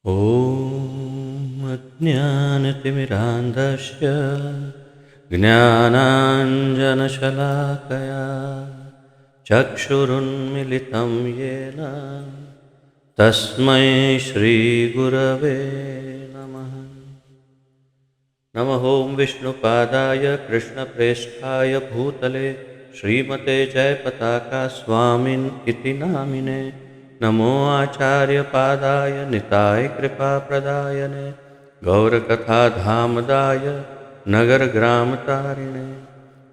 ॐ अज्ञानतिमिरान्धस्य ज्ञानाञ्जनशलाकया चक्षुरुन्मिलितं येन तस्मै श्रीगुरवे नमः। नमः ॐ विष्णुपादाय कृष्णप्रेष्ठाय भूतले श्रीमते जयपताका स्वामिन् इति नामिने। नमो आचार्यपादाय निताय कृपाप्रदायने गौरकथाधामदाय नगरग्रामतारिणे।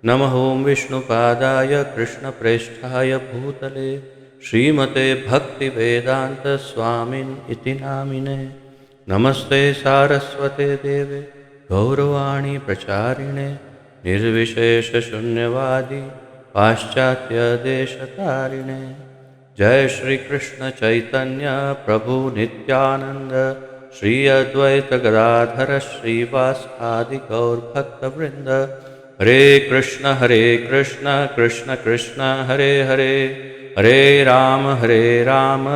नमः ॐ विष्णुपादाय कृष्णप्रेष्ठाय भूतले श्रीमते भक्तिवेदान्तस्वामिन् इति नामिने। नमस्ते सारस्वते देवे गौरवाणी प्रचारिणे निर्विशेषशून्यवादी पाश्चात्यदेशतारिणे। जय श्री कृष्ण चैतन्य प्रभु नित्यानंद श्री अद्वैत गदाधर श्रीवासादि गौर भक्तवृंद। हरे कृष्ण कृष्ण कृष्ण हरे हरे, हरे राम राम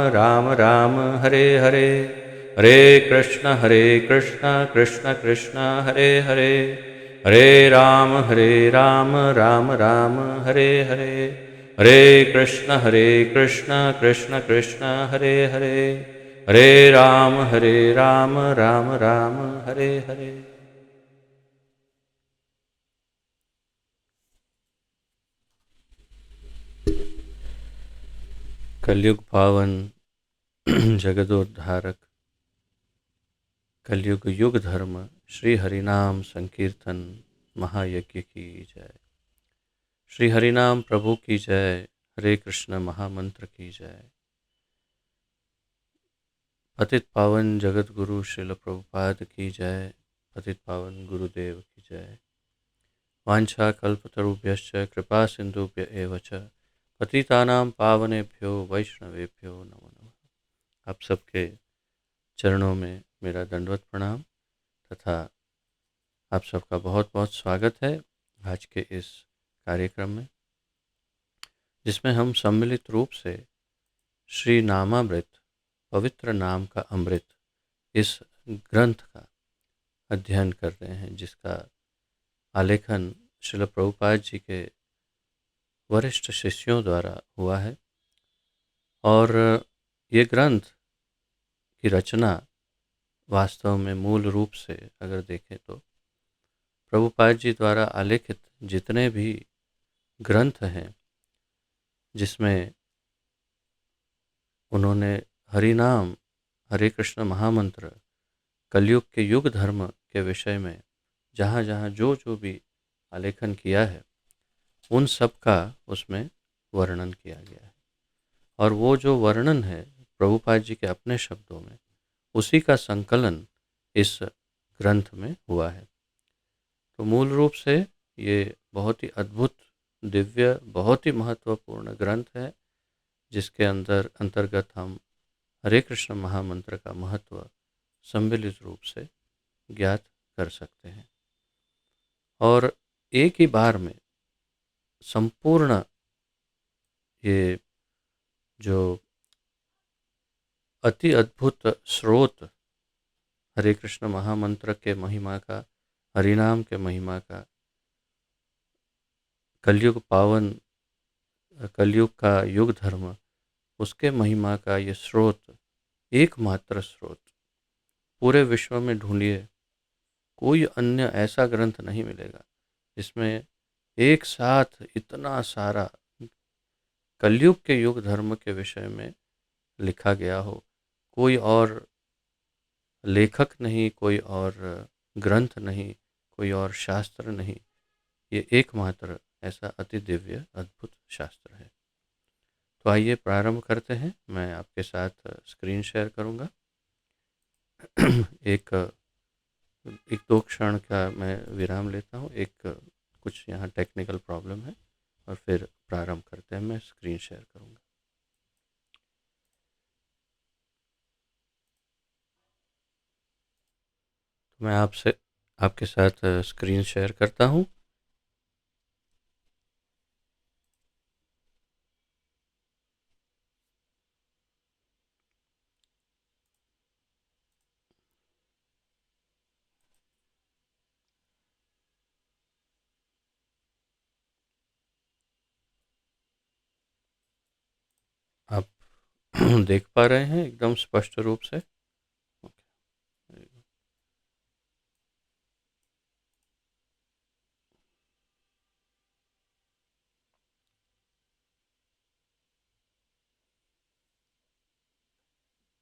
राम हरे हरे। हरे कृष्ण कृष्ण कृष्ण हरे हरे, हरे राम राम राम हरे हरे। हरे कृष्ण कृष्ण कृष्ण हरे हरे, हरे राम राम राम हरे हरे। कलयुग पावन जगदोद्धारक कलयुग युग धर्म श्री हरिनाम संकीर्तन महायज्ञ की जय। श्री हरिनाम प्रभु की जय। हरे कृष्ण महामंत्र की जय। पतित पावन जगत गुरु श्रील प्रभुपाद की जय। पतित पावन गुरुदेव की जय। वांछा कल्पतरुभ्यश्च कृपा सिंधुभ्य एव च पतितानां पावनेभ्यो वैष्णवेभ्यो नमो नमः। आप सबके चरणों में मेरा दंडवत प्रणाम तथा आप सबका बहुत बहुत स्वागत है आज के इस कार्यक्रम में, जिसमें हम सम्मिलित रूप से श्री नामामृत पवित्र नाम का अमृत इस ग्रंथ का अध्ययन कर रहे हैं, जिसका आलेखन श्रील प्रभुपाद जी के वरिष्ठ शिष्यों द्वारा हुआ है। और ये ग्रंथ की रचना वास्तव में मूल रूप से अगर देखें तो प्रभुपाद जी द्वारा आलेखित जितने भी ग्रंथ हैं, जिसमें उन्होंने हरिनाम हरे कृष्ण महामंत्र कलयुग के युग धर्म के विषय में जहाँ जहाँ जो जो भी आलेखन किया है, उन सब का उसमें वर्णन किया गया है। और वो जो वर्णन है प्रभुपाद जी के अपने शब्दों में, उसी का संकलन इस ग्रंथ में हुआ है। तो मूल रूप से ये बहुत ही अद्भुत, दिव्य, बहुत ही महत्वपूर्ण ग्रंथ है, जिसके अंतर्गत हम हरे कृष्ण महामंत्र का महत्व सम्मिलित रूप से ज्ञात कर सकते हैं। और एक ही बार में संपूर्ण ये जो अति अद्भुत स्रोत हरे कृष्ण महामंत्र के महिमा का, हरिनाम के महिमा का, कलयुग पावन कलयुग का युग धर्म, उसके महिमा का ये स्रोत, एकमात्र स्रोत पूरे विश्व में ढूंढिए, कोई अन्य ऐसा ग्रंथ नहीं मिलेगा जिसमें एक साथ इतना सारा कलयुग के युग धर्म के विषय में लिखा गया हो। कोई और लेखक नहीं, कोई और ग्रंथ नहीं, कोई और शास्त्र नहीं, ये एकमात्र ऐसा अति दिव्य अद्भुत शास्त्र है। तो आइए प्रारंभ करते हैं। मैं आपके साथ स्क्रीन शेयर करूंगा। एक दो क्षण का मैं विराम लेता हूं, एक कुछ यहाँ टेक्निकल प्रॉब्लम है, और फिर प्रारंभ करते हैं। मैं स्क्रीन शेयर करूंगा। तो मैं आपके साथ स्क्रीन शेयर करता हूं। देख पा रहे हैं एकदम स्पष्ट रूप से?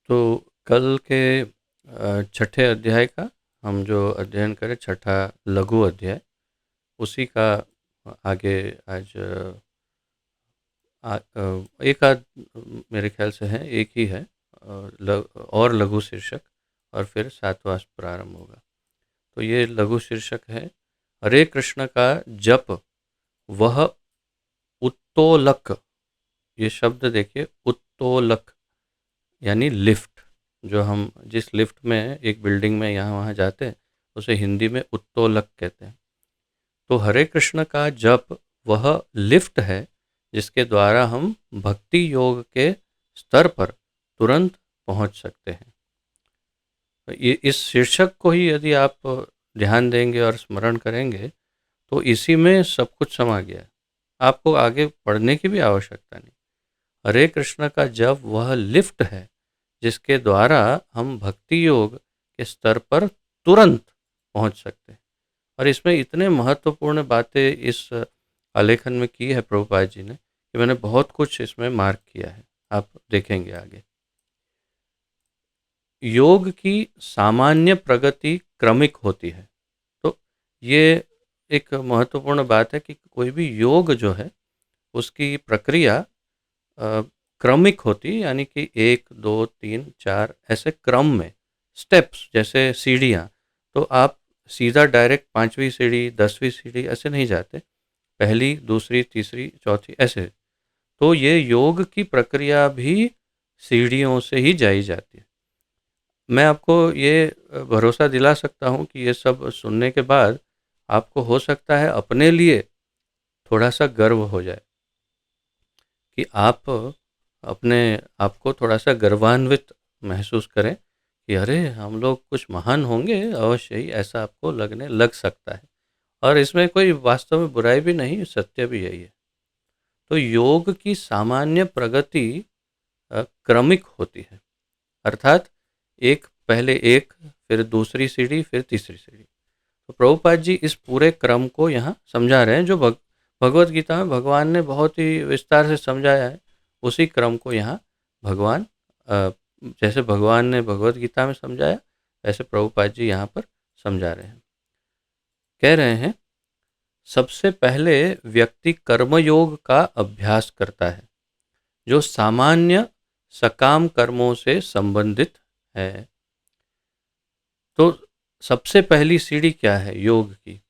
तो कल के छठे अध्याय का हम जो अध्ययन करें, छठा लघु अध्याय, उसी का आगे आज एक आध मेरे ख्याल से है, एक ही है, और लघु शीर्षक, और फिर सातवां प्रारंभ होगा। तो ये लघु शीर्षक है, हरे कृष्ण का जप वह उत्तोलक। ये शब्द देखिए, उत्तोलक यानी लिफ्ट। जो हम जिस लिफ्ट में एक बिल्डिंग में यहाँ वहाँ जाते हैं, उसे हिंदी में उत्तोलक कहते हैं। तो हरे कृष्ण का जप वह लिफ्ट है जिसके द्वारा हम भक्ति योग के स्तर पर तुरंत पहुंच सकते हैं। ये इस शीर्षक को ही यदि आप ध्यान देंगे और स्मरण करेंगे, तो इसी में सब कुछ समा गया है। आपको आगे पढ़ने की भी आवश्यकता नहीं। हरे कृष्ण का जप वह लिफ्ट है जिसके द्वारा हम भक्ति योग के स्तर पर तुरंत पहुंच सकते हैं। और इसमें इतने महत्वपूर्ण बातें इस आलेखन में की है प्रभुपाद जी ने, कि मैंने बहुत कुछ इसमें मार्क किया है, आप देखेंगे आगे। योग की सामान्य प्रगति क्रमिक होती है। तो ये एक महत्वपूर्ण बात है कि कोई भी योग जो है उसकी प्रक्रिया क्रमिक होती है, यानी कि 1 2 3 4 ऐसे क्रम में, स्टेप्स जैसे सीढ़ियाँ। तो आप सीधा डायरेक्ट 5वीं सीढ़ी 10वीं सीढ़ी ऐसे नहीं जाते, पहली दूसरी तीसरी चौथी ऐसे। तो ये योग की प्रक्रिया भी सीढ़ियों से ही जाई जाती है। मैं आपको ये भरोसा दिला सकता हूँ कि ये सब सुनने के बाद आपको हो सकता है अपने लिए थोड़ा सा गर्व हो जाए, कि आप अपने आप को थोड़ा सा गर्वान्वित महसूस करें कि अरे हम लोग कुछ महान होंगे, अवश्य ही ऐसा आपको लगने लग सकता है। और इसमें कोई वास्तव में बुराई भी नहीं, सत्य भी यही है। तो योग की सामान्य प्रगति क्रमिक होती है, अर्थात एक पहले एक, फिर दूसरी सीढ़ी, फिर तीसरी सीढ़ी। तो प्रभुपाद जी इस पूरे क्रम को यहाँ समझा रहे हैं, जो भगवत गीता में भगवान ने बहुत ही विस्तार से समझाया है। उसी क्रम को यहाँ भगवान, जैसे भगवान ने भगवत गीता में समझाया, वैसे प्रभुपाद जी यहाँ पर समझा रहे हैं। कह रहे हैं, सबसे पहले व्यक्ति कर्मयोग का अभ्यास करता है जो सामान्य सकाम कर्मों से संबंधित है। तो सबसे पहली सीढ़ी क्या है योग की?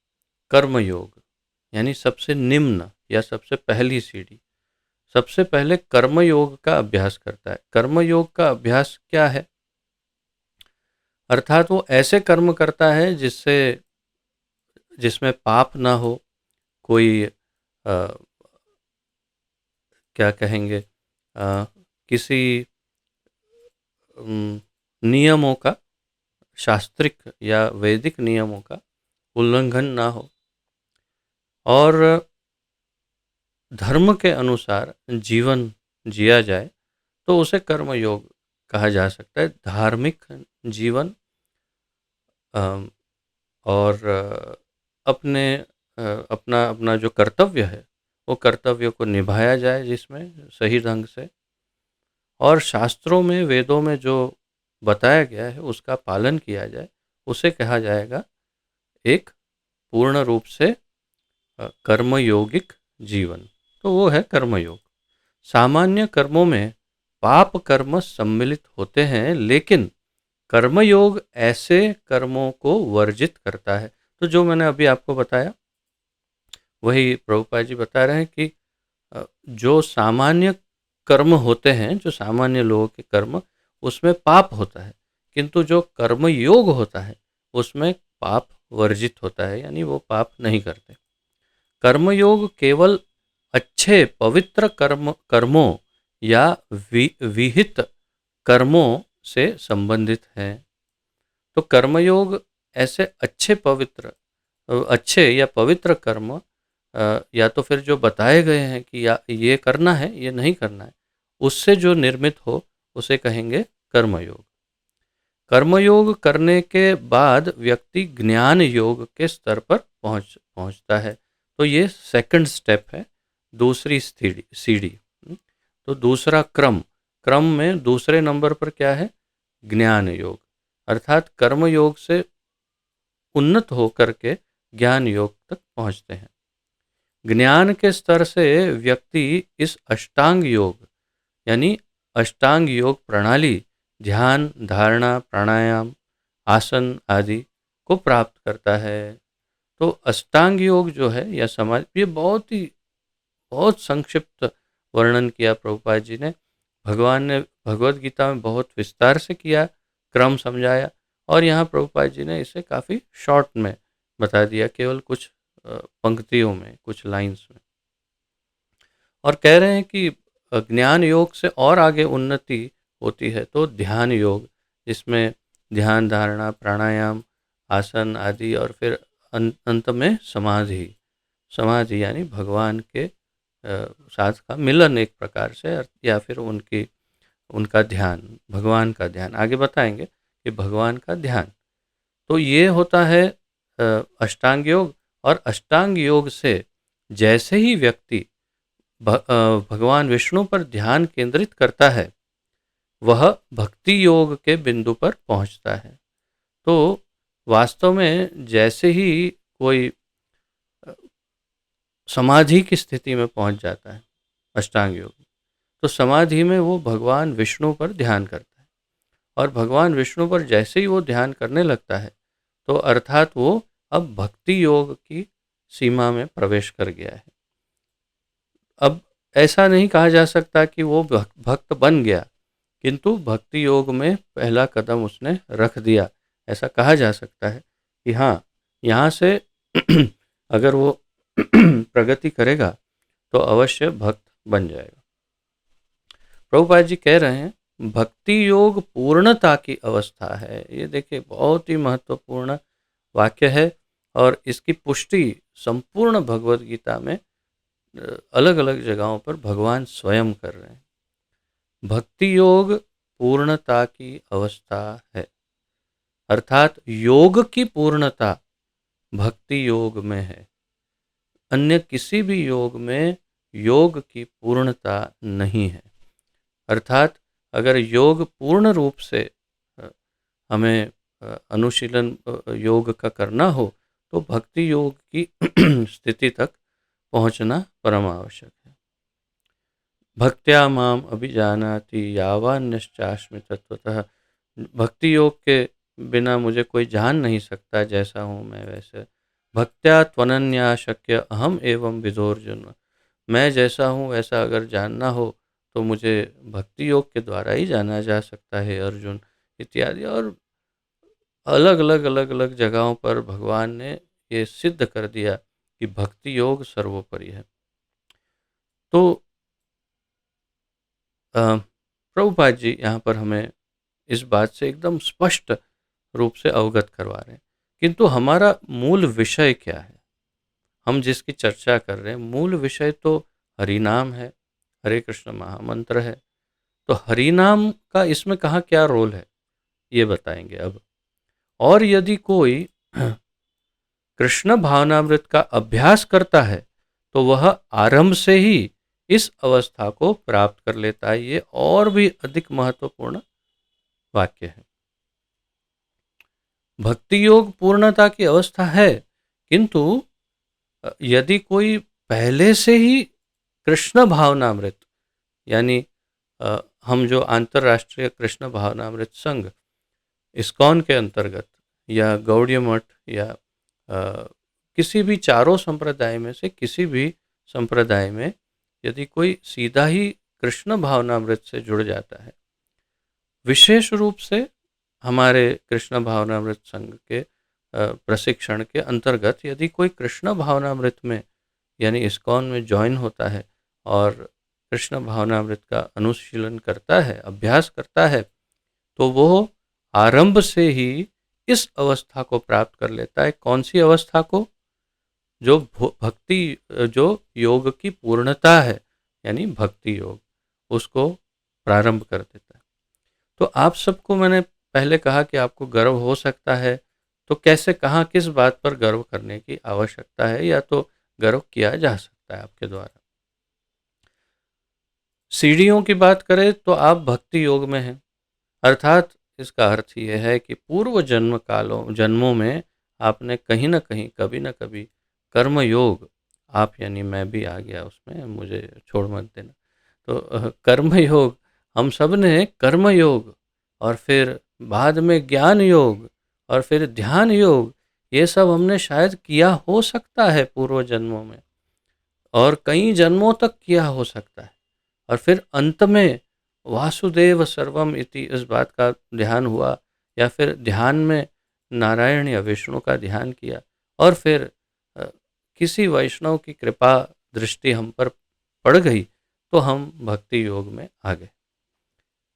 कर्म योग, यानी सबसे निम्न या सबसे पहली सीढ़ी। सबसे पहले कर्म योग का अभ्यास करता है। कर्म योग का अभ्यास क्या है? अर्थात वो ऐसे कर्म करता है जिसमें पाप ना हो, कोई क्या कहेंगे, किसी नियमों का, शास्त्रिक या वैदिक नियमों का उल्लंघन ना हो, और धर्म के अनुसार जीवन जिया जाए, तो उसे कर्म योग कहा जा सकता है। धार्मिक जीवन, और अपने अपना अपना जो कर्तव्य है, वो कर्तव्य को निभाया जाए जिसमें सही ढंग से, और शास्त्रों में वेदों में जो बताया गया है उसका पालन किया जाए, उसे कहा जाएगा एक पूर्ण रूप से कर्मयोगिक जीवन। तो वो है कर्मयोग। सामान्य कर्मों में पाप कर्म सम्मिलित होते हैं, लेकिन कर्मयोग ऐसे कर्मों को वर्जित करता है। तो जो मैंने अभी आपको बताया, वही प्रभुपाद जी बता रहे हैं कि जो सामान्य कर्म होते हैं, जो सामान्य लोगों के कर्म, उसमें पाप होता है, किंतु जो कर्म योग होता है उसमें पाप वर्जित होता है, यानी वो पाप नहीं करते। कर्मयोग केवल अच्छे पवित्र कर्मों या विहित कर्मों से संबंधित है। तो कर्मयोग ऐसे अच्छे या पवित्र कर्म, या तो फिर जो बताए गए हैं कि या ये करना है ये नहीं करना है, उससे जो निर्मित हो उसे कहेंगे कर्मयोग। कर्मयोग करने के बाद व्यक्ति ज्ञान योग के स्तर पर पहुंचता है। तो ये सेकंड स्टेप है, दूसरी सीढ़ी। तो दूसरा क्रम, क्रम में दूसरे नंबर पर क्या है? ज्ञान योग। अर्थात कर्म योग से उन्नत होकर के ज्ञान योग तक पहुंचते हैं। ज्ञान के स्तर से व्यक्ति इस अष्टांग योग यानी अष्टांग योग प्रणाली, ध्यान, धारणा, प्राणायाम, आसन आदि को प्राप्त करता है। तो अष्टांग योग जो है या समाज, ये बहुत संक्षिप्त वर्णन किया प्रभुपाद जी ने। भगवान ने भगवत गीता में बहुत विस्तार से किया, क्रम समझाया, और यहाँ प्रभुपाद जी ने इसे काफ़ी शॉर्ट में बता दिया, केवल कुछ पंक्तियों में, कुछ लाइंस में। और कह रहे हैं कि ज्ञान योग से और आगे उन्नति होती है तो ध्यान योग, जिसमें ध्यान, धारणा, प्राणायाम, आसन आदि, और फिर अंत में समाधि। समाधि यानी भगवान के साथ का मिलन एक प्रकार से, या फिर उनका ध्यान, भगवान का ध्यान। आगे बताएंगे कि भगवान का ध्यान। तो ये होता है अष्टांग योग। और अष्टांग योग से जैसे ही व्यक्ति भगवान विष्णु पर ध्यान केंद्रित करता है, वह भक्ति योग के बिंदु पर पहुंचता है। तो वास्तव में जैसे ही कोई समाधि की स्थिति में पहुंच जाता है अष्टांग योग में, तो समाधि में वो भगवान विष्णु पर ध्यान करता है। और भगवान विष्णु पर जैसे ही वो ध्यान करने लगता है, तो अर्थात वो अब भक्ति योग की सीमा में प्रवेश कर गया है। अब ऐसा नहीं कहा जा सकता कि वो भक्त बन गया, किंतु भक्ति योग में पहला कदम उसने रख दिया, ऐसा कहा जा सकता है कि हाँ, यहाँ से अगर वो प्रगति करेगा तो अवश्य भक्त बन जाएगा। प्रभुपाद जी कह रहे हैं भक्ति योग पूर्णता की अवस्था है। ये देखिए बहुत ही महत्वपूर्ण वाक्य है, और इसकी पुष्टि संपूर्ण भगवत गीता में अलग अलग जगहों पर भगवान स्वयं कर रहे हैं। भक्ति योग पूर्णता की अवस्था है, अर्थात योग की पूर्णता भक्ति योग में है। अन्य किसी भी योग में योग की पूर्णता नहीं है। अर्थात अगर योग पूर्ण रूप से हमें अनुशीलन योग का करना हो, तो भक्ति योग की स्थिति तक पहुंचना परम आवश्यक है। भक्त्या माम अभिजानाति यावान्यश्चास्मि तत्वतः। भक्ति योग के बिना मुझे कोई जान नहीं सकता, जैसा हूँ मैं वैसे। भक्त्या त्वनन्या शक्य अहम एवं विदोर्जुन। मैं जैसा हूँ वैसा अगर जानना हो तो मुझे भक्ति योग के द्वारा ही जाना जा सकता है, अर्जुन, इत्यादि। और अलग अलग जगहों पर भगवान ने ये सिद्ध कर दिया कि भक्ति योग सर्वोपरि है। तो प्रभुपाद जी यहाँ पर हमें इस बात से एकदम स्पष्ट रूप से अवगत करवा रहे हैं। किंतु हमारा मूल विषय क्या है? हम जिसकी चर्चा कर रहे हैं, मूल विषय तो हरिनाम है, हरे कृष्ण महामंत्र है। तो हरिनाम का इसमें कहाँ क्या रोल है, ये बताएंगे अब। और यदि कोई कृष्ण भावनामृत का अभ्यास करता है तो वह आरंभ से ही इस अवस्था को प्राप्त कर लेता है। ये और भी अधिक महत्वपूर्ण वाक्य है। भक्ति योग पूर्णता की अवस्था है, किंतु यदि कोई पहले से ही कृष्ण भावनामृत, यानी हम जो अंतर्राष्ट्रीय कृष्ण भावनामृत संघ इस्कॉन के अंतर्गत, या गौड़ीय मठ, या किसी भी चारों संप्रदाय में से किसी भी संप्रदाय में यदि कोई सीधा ही कृष्ण भावनामृत से जुड़ जाता है, विशेष रूप से हमारे कृष्ण भावनामृत संघ के प्रशिक्षण के अंतर्गत यदि कोई कृष्ण भावनामृत में यानी इस्कॉन में ज्वाइन होता है और कृष्ण भावनामृत का अनुशीलन करता है, अभ्यास करता है, तो वो आरंभ से ही इस अवस्था को प्राप्त कर लेता है। कौन सी अवस्था को? जो भक्ति, जो योग की पूर्णता है, यानी भक्ति योग, उसको प्रारंभ कर देता है। तो आप सबको मैंने पहले कहा कि आपको गर्व हो सकता है, तो कैसे, कहाँ, किस बात पर गर्व करने की आवश्यकता है, या तो गर्व किया जा सकता है आपके द्वारा। सीढ़ियों की बात करें तो आप भक्ति योग में हैं, अर्थात इसका अर्थ ये है कि पूर्व जन्मों में आपने कहीं न कहीं, कभी न कभी कर्म योग, आप यानी मैं भी आ गया उसमें, मुझे छोड़ मत देना। तो कर्म योग, हम सब ने कर्म योग, और फिर बाद में ज्ञान योग, और फिर ध्यान योग, ये सब हमने शायद किया हो सकता है पूर्व जन्मों में, और कई जन्मों तक किया हो सकता है। और फिर अंत में वासुदेव सर्वम इति, इस बात का ध्यान हुआ, या फिर ध्यान में नारायण या विष्णु का ध्यान किया, और फिर अ, किसी वैष्णव की कृपा दृष्टि हम पर पड़ गई, तो हम भक्ति योग में आ गए।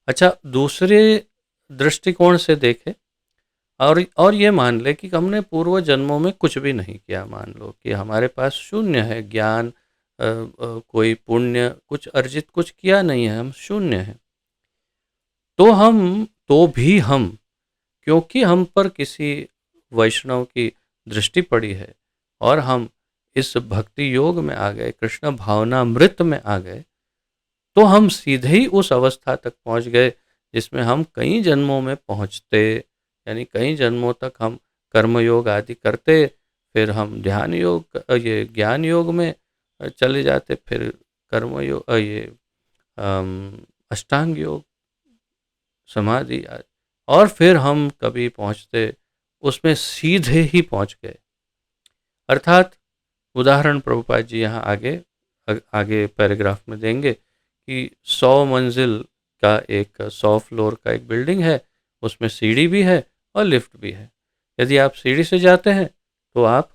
अच्छा, दूसरे दृष्टिकोण से देखें, और ये मान ले कि हमने पूर्व जन्मों में कुछ भी नहीं किया, मान लो कि हमारे पास शून्य है ज्ञान, कोई पुण्य कुछ अर्जित कुछ किया नहीं है, हम शून्य हैं। तो भी हम, क्योंकि हम पर किसी वैष्णव की दृष्टि पड़ी है, और हम इस भक्ति योग में आ गए, कृष्ण भावनामृत में आ गए, तो हम सीधे ही उस अवस्था तक पहुंच गए जिसमें हम कई जन्मों में पहुंचते, यानी कई जन्मों तक हम कर्म योग आदि करते, फिर हम ध्यान योग, ये ज्ञान योग में चले जाते, फिर कर्म योग, अष्टांग योग, समाधि आदि, और फिर हम कभी पहुंचते उसमें सीधे ही पहुंच गए। अर्थात उदाहरण प्रभुपाद जी यहाँ आगे पैराग्राफ में देंगे कि 100 मंजिल का, 100 फ्लोर का एक बिल्डिंग है, उसमें सीढ़ी भी है और लिफ्ट भी है। यदि आप सीढ़ी से जाते हैं तो आप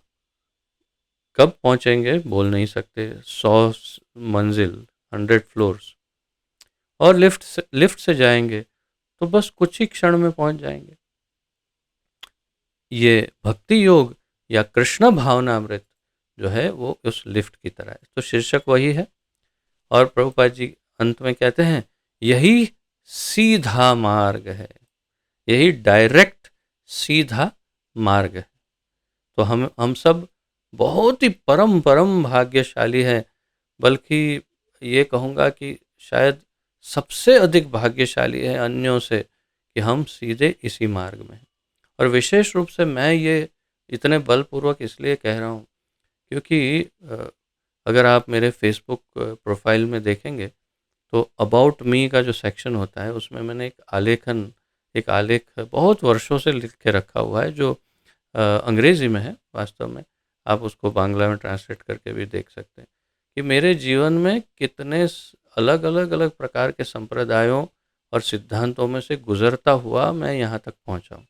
कब पहुंचेंगे बोल नहीं सकते, 100 मंजिल, 100 फ्लोर्स, और लिफ्ट से जाएंगे तो बस कुछ ही क्षण में पहुंच जाएंगे। ये भक्ति योग या कृष्ण भावनामृत जो है वो उस लिफ्ट की तरह है। तो शीर्षक वही है, और प्रभुपाद जी अंत में कहते हैं यही सीधा मार्ग है, यही डायरेक्ट सीधा मार्ग है। तो हम सब बहुत ही परम परम भाग्यशाली हैं, बल्कि ये कहूँगा कि शायद सबसे अधिक भाग्यशाली है अन्यों से, कि हम सीधे इसी मार्ग में हैं। और विशेष रूप से मैं ये इतने बलपूर्वक इसलिए कह रहा हूँ क्योंकि अगर आप मेरे फेसबुक प्रोफाइल में देखेंगे तो अबाउट मी का जो सेक्शन होता है उसमें मैंने एक आलेख बहुत वर्षों से लिख के रखा हुआ है, जो अंग्रेजी में है वास्तव में, आप उसको बांग्ला में ट्रांसलेट करके भी देख सकते हैं, कि मेरे जीवन में कितने अलग अलग अलग प्रकार के संप्रदायों और सिद्धांतों में से गुजरता हुआ मैं यहाँ तक पहुँचा हूँ।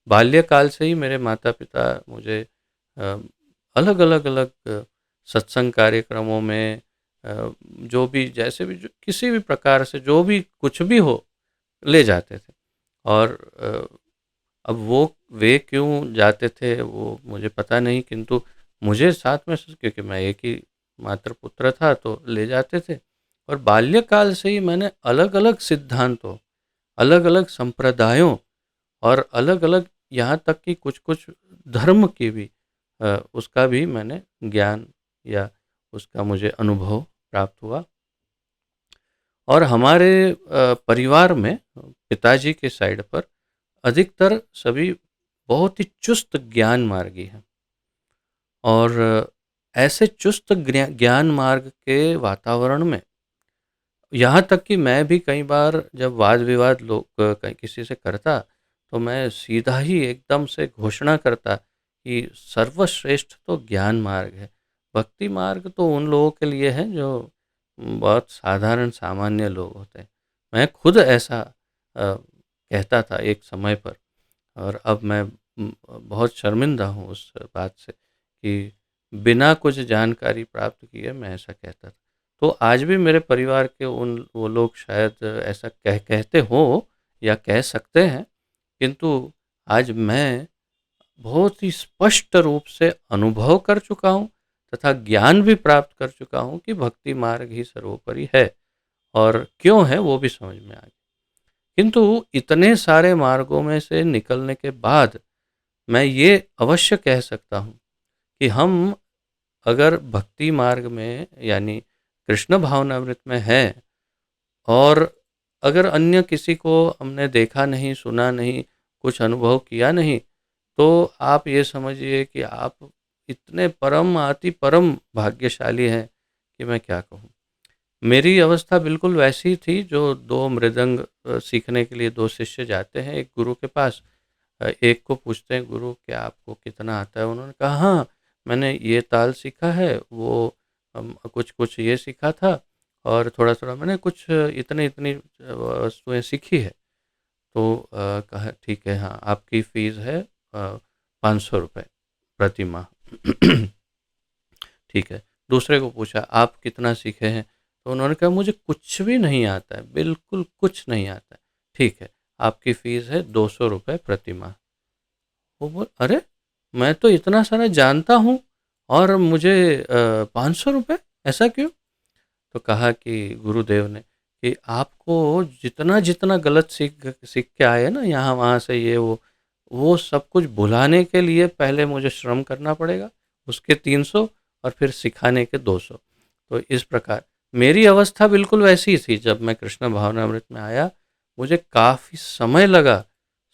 बाल्यकाल से ही मेरे माता पिता मुझे अलग अलग अलग सत्संग कार्यक्रमों में, जो भी जैसे भी किसी भी प्रकार से जो भी कुछ भी हो ले जाते थे। और अब वे क्यों जाते थे वो मुझे पता नहीं, किंतु मुझे साथ में, क्योंकि मैं एक ही मात्र पुत्र था, तो ले जाते थे। और बाल्यकाल से ही मैंने अलग अलग सिद्धांतों, अलग अलग संप्रदायों, और अलग अलग यहाँ तक कि कुछ कुछ धर्म की भी उसका भी मैंने ज्ञान या उसका मुझे अनुभव प्राप्त हुआ। और हमारे परिवार में पिताजी के साइड पर अधिकतर सभी बहुत ही चुस्त ज्ञान मार्गी हैं, और ऐसे चुस्त ज्ञान मार्ग के वातावरण में, यहाँ तक कि मैं भी कई बार जब वाद विवाद लोग कहीं किसी से करता, तो मैं सीधा ही एकदम से घोषणा करता कि सर्वश्रेष्ठ तो ज्ञान मार्ग है, भक्ति मार्ग तो उन लोगों के लिए है जो बहुत साधारण सामान्य लोग होते हैं। मैं खुद ऐसा कहता था एक समय पर, और अब मैं बहुत शर्मिंदा हूँ उस बात से कि बिना कुछ जानकारी प्राप्त किए मैं ऐसा कहता था। तो आज भी मेरे परिवार के वो लोग शायद ऐसा कहते हो या कह सकते हैं, किंतु आज मैं बहुत ही स्पष्ट रूप से अनुभव कर चुका हूँ तथा ज्ञान भी प्राप्त कर चुका हूँ कि भक्ति मार्ग ही सर्वोपरि है, और क्यों है वो भी समझ में आ गया। किंतु इतने सारे मार्गों में से निकलने के बाद मैं ये अवश्य कह सकता हूँ कि हम अगर भक्ति मार्ग में यानी कृष्ण भावनामृत में हैं, और अगर अन्य किसी को हमने देखा नहीं, सुना नहीं, कुछ अनुभव किया नहीं, तो आप ये समझिए कि आप इतने परम अति परम भाग्यशाली हैं कि मैं क्या कहूँ। मेरी अवस्था बिल्कुल वैसी थी जो दो मृदंग सीखने के लिए दो शिष्य जाते हैं एक गुरु के पास। एक को पूछते हैं, गुरु क्या आपको कितना आता है? उन्होंने कहा हाँ, मैंने ये ताल सीखा है, वो कुछ कुछ ये सीखा था, और थोड़ा थोड़ा मैंने कुछ इतनी इतनी वस्तुएं सीखी है। तो कहा ठीक है, हाँ आपकी फीस है 500 रुपये प्रति माह। ठीक है। दूसरे को पूछा आप कितना सीखे हैं? तो उन्होंने कहा मुझे कुछ भी नहीं आता है, बिल्कुल कुछ नहीं आता है। ठीक है, आपकी फीस है 200 रुपये प्रति माह। वो बोल अरे, मैं तो इतना सारा जानता हूँ और मुझे 500 रुपये, ऐसा क्यों? तो कहा कि गुरुदेव ने कि आपको जितना जितना गलत सीख सीख के आए ना, यहाँ वहाँ से ये वो सब कुछ भुलाने के लिए पहले मुझे श्रम करना पड़ेगा, उसके 300, और फिर सिखाने के 200। तो इस प्रकार मेरी अवस्था बिल्कुल वैसी ही थी। जब मैं कृष्ण भावनामृत में आया, मुझे काफ़ी समय लगा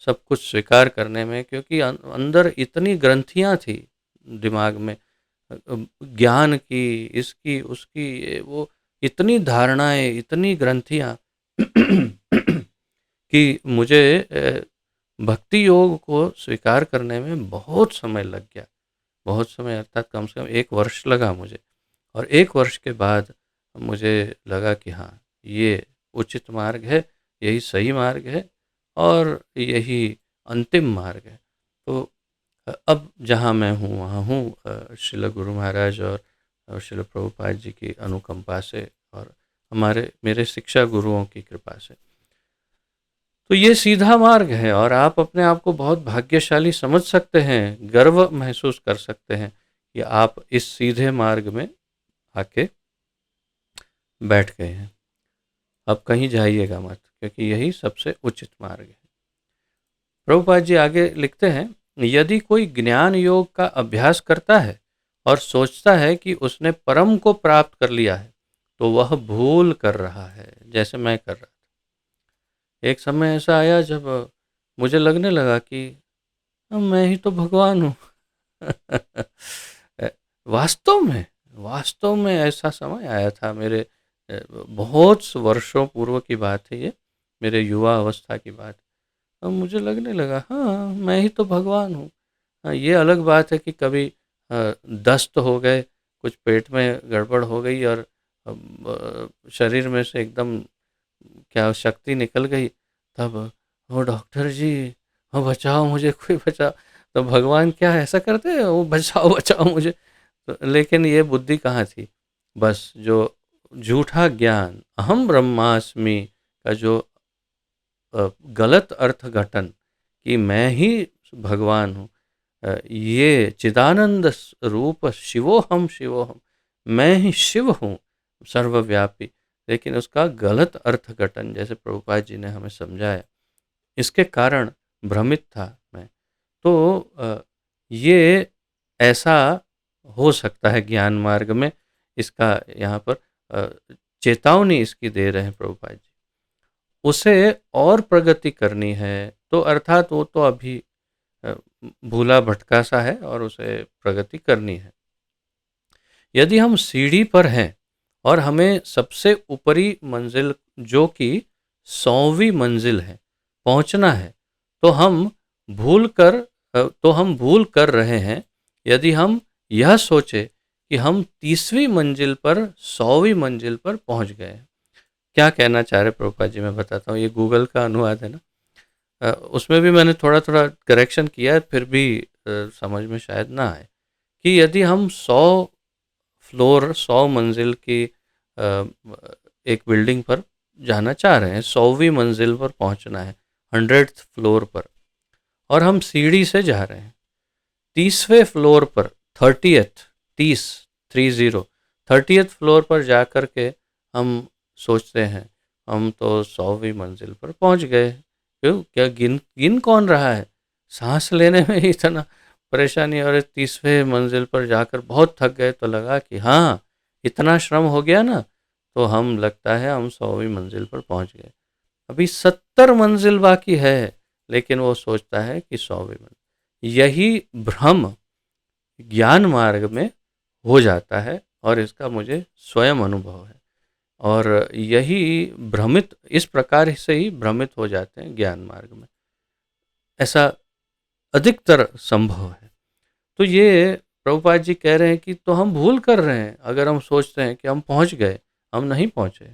सब कुछ स्वीकार करने में, क्योंकि अंदर इतनी ग्रंथियाँ थी दिमाग में, ज्ञान की, इसकी उसकी, वो इतनी धारणाएं, इतनी ग्रंथियाँ कि मुझे भक्ति योग को स्वीकार करने में बहुत समय लग गया। बहुत समय अर्थात कम से कम 1 वर्ष लगा मुझे। और 1 वर्ष के बाद मुझे लगा कि हाँ, ये उचित मार्ग है, यही सही मार्ग है, और यही अंतिम मार्ग है। तो अब जहाँ मैं हूँ वहाँ हूँ श्रील गुरु महाराज और श्रील प्रभुपाद जी की अनुकंपा से, और हमारे मेरे शिक्षा गुरुओं की कृपा से। तो ये सीधा मार्ग है, और आप अपने आप को बहुत भाग्यशाली समझ सकते हैं, गर्व महसूस कर सकते हैं कि आप इस सीधे मार्ग में आके बैठ गए हैं। अब कहीं जाइएगा मत, क्योंकि यही सबसे उचित मार्ग है। प्रभुपाद जी आगे लिखते हैं, यदि कोई ज्ञान योग का अभ्यास करता है और सोचता है कि उसने परम को प्राप्त कर लिया है, तो वह भूल कर रहा है, जैसे मैं कर रहा था। एक समय ऐसा आया जब मुझे लगने लगा कि मैं ही तो भगवान हूँ। वास्तव में वास्तव में ऐसा समय आया था मेरे, बहुत वर्षों पूर्व की बात है ये, मेरे युवा अवस्था की बात। अब मुझे लगने लगा हाँ, मैं ही तो भगवान हूँ। हाँ, ये अलग बात है कि कभी दस्त हो गए, कुछ पेट में गड़बड़ हो गई, और शरीर में से एकदम क्या शक्ति निकल गई, तब वो डॉक्टर जी, वो बचाओ मुझे, कोई बचाओ। तो भगवान क्या ऐसा करते हैं, वो बचाओ बचाओ मुझे? तो लेकिन ये बुद्धि कहाँ थी? बस जो झूठा ज्ञान, अहम ब्रह्मास्मि का जो गलत अर्थघटन कि मैं ही भगवान हूँ, ये चिदानंद रूप शिवोहम शिवोहम, मैं ही शिव हूँ सर्वव्यापी, लेकिन उसका गलत अर्थघटन जैसे प्रभुपाद जी ने हमें समझाया, इसके कारण भ्रमित था मैं। तो ये ऐसा हो सकता है ज्ञान मार्ग में, इसका यहाँ पर चेतावनी इसकी दे रहे हैं प्रभुपाद जी। उसे और प्रगति करनी है, तो अर्थात वो तो अभी अ, भूला भटका सा है और उसे प्रगति करनी है। यदि हम सीढ़ी पर हैं और हमें सबसे ऊपरी मंजिल जो कि 100वीं मंजिल है पहुंचना है, तो हम भूल कर रहे हैं यदि हम यह सोचे कि हम 30वीं मंजिल पर 100वीं मंजिल पर पहुंच गए हैं। क्या कहना चाह रहे प्रभुपाद जी, मैं बताता हूँ, ये गूगल का अनुवाद है ना। उसमें भी मैंने थोड़ा थोड़ा करेक्शन किया है, फिर भी समझ में शायद ना आए कि यदि हम 100 फ्लोर 100 मंजिल की एक बिल्डिंग पर जाना चाह रहे हैं, 100वीं मंजिल पर पहुंचना है, 100th फ्लोर पर, और हम सीढ़ी से जा रहे हैं 30वें फ्लोर पर, 30th, 30 30 30th फ्लोर पर जा कर के हम सोचते हैं हम तो 100वीं मंजिल पर पहुंच गए। क्यों, क्या गिन गिन कौन रहा है? सांस लेने में ही इतना परेशानी, और 30वें मंजिल पर जाकर बहुत थक गए तो लगा कि हाँ, इतना श्रम हो गया ना, तो हम लगता है हम 100वीं मंजिल पर पहुंच गए। अभी 70 मंजिल बाकी है, लेकिन वो सोचता है कि 100वीं मंजिल। यही भ्रम ज्ञान मार्ग में हो जाता है, और इसका मुझे स्वयं अनुभव है। और यही भ्रमित, इस प्रकार से ही भ्रमित हो जाते हैं ज्ञान मार्ग में, ऐसा अधिकतर संभव है। तो ये प्रभुपाद जी कह रहे हैं कि तो हम भूल कर रहे हैं अगर हम सोचते हैं कि हम पहुंच गए, हम नहीं पहुंचे।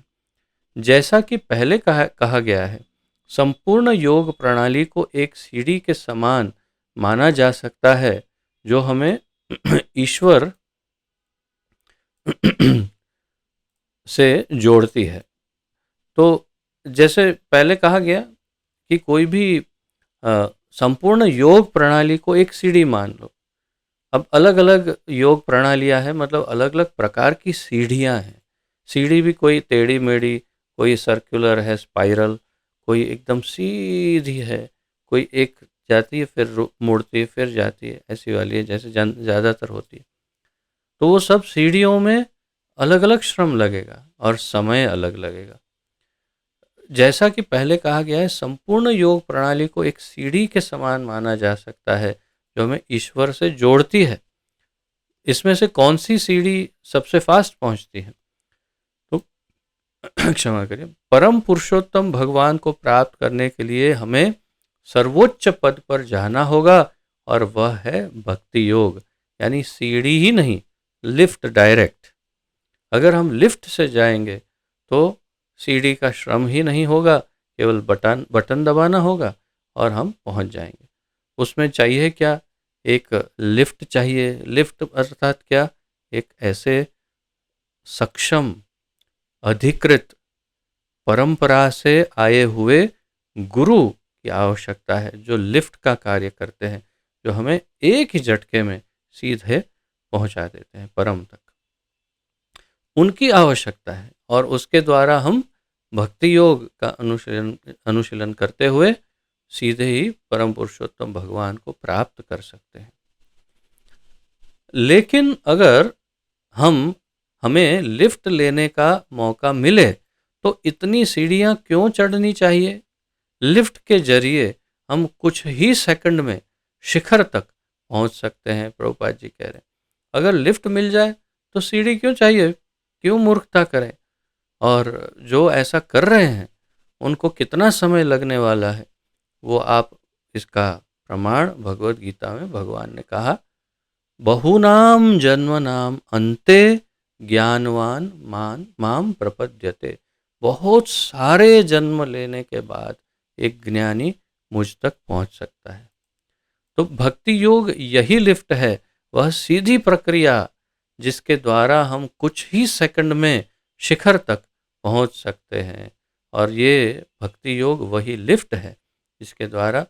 जैसा कि पहले कहा गया है, संपूर्ण योग प्रणाली को एक सीढ़ी के समान माना जा सकता है, जो हमें ईश्वर से जोड़ती है। तो जैसे पहले कहा गया कि कोई भी संपूर्ण योग प्रणाली को एक सीढ़ी मान लो। अब अलग अलग योग प्रणालियां हैं, मतलब अलग अलग प्रकार की सीढ़ियां हैं। सीढ़ी भी कोई टेढ़ी मेढ़ी, कोई सर्कुलर है, स्पाइरल, कोई एकदम सीधी है, कोई एक जाती है फिर मुड़ती है फिर जाती है, ऐसी वाली है जैसे ज़्यादातर होती है। तो वो सब सीढ़ियों में अलग अलग श्रम लगेगा और समय अलग लगेगा। जैसा कि पहले कहा गया है, संपूर्ण योग प्रणाली को एक सीढ़ी के समान माना जा सकता है, जो हमें ईश्वर से जोड़ती है। इसमें से कौन सी सीढ़ी सबसे फास्ट पहुंचती है? तो क्षमा करिए, परम पुरुषोत्तम भगवान को प्राप्त करने के लिए हमें सर्वोच्च पद पर जाना होगा, और वह है भक्ति योग। यानी सीढ़ी ही नहीं, लिफ्ट डायरेक्ट। अगर हम लिफ्ट से जाएंगे तो सीढ़ी का श्रम ही नहीं होगा, केवल बटन बटन दबाना होगा और हम पहुंच जाएंगे। उसमें चाहिए क्या? एक लिफ्ट चाहिए। लिफ्ट अर्थात क्या? एक ऐसे सक्षम, अधिकृत, परंपरा से आए हुए गुरु की आवश्यकता है, जो लिफ्ट का कार्य करते हैं, जो हमें एक ही झटके में सीधे पहुंचा देते हैं परम तक। उनकी आवश्यकता है, और उसके द्वारा हम भक्ति योग का अनुशीलन करते हुए सीधे ही परम पुरुषोत्तम भगवान को प्राप्त कर सकते हैं। लेकिन अगर हमें लिफ्ट लेने का मौका मिले तो इतनी सीढ़ियां क्यों चढ़नी चाहिए? लिफ्ट के जरिए हम कुछ ही सेकंड में शिखर तक पहुंच सकते हैं, प्रभुपाद जी कह रहे हैं। अगर लिफ्ट मिल जाए तो सीढ़ी क्यों चाहिए? क्यों मूर्खता करें? और जो ऐसा कर रहे हैं उनको कितना समय लगने वाला है, वो आप इसका प्रमाण भगवत गीता में भगवान ने कहा, बहुनाम जन्मनाम अन्ते ज्ञानवान माम प्रपद्यते। बहुत सारे जन्म लेने के बाद एक ज्ञानी मुझ तक पहुंच सकता है। तो भक्ति योग यही लिफ्ट है, वह सीधी प्रक्रिया जिसके द्वारा हम कुछ ही सेकंड में शिखर तक पहुंच सकते हैं। और ये भक्ति योग वही लिफ्ट है जिसके द्वारा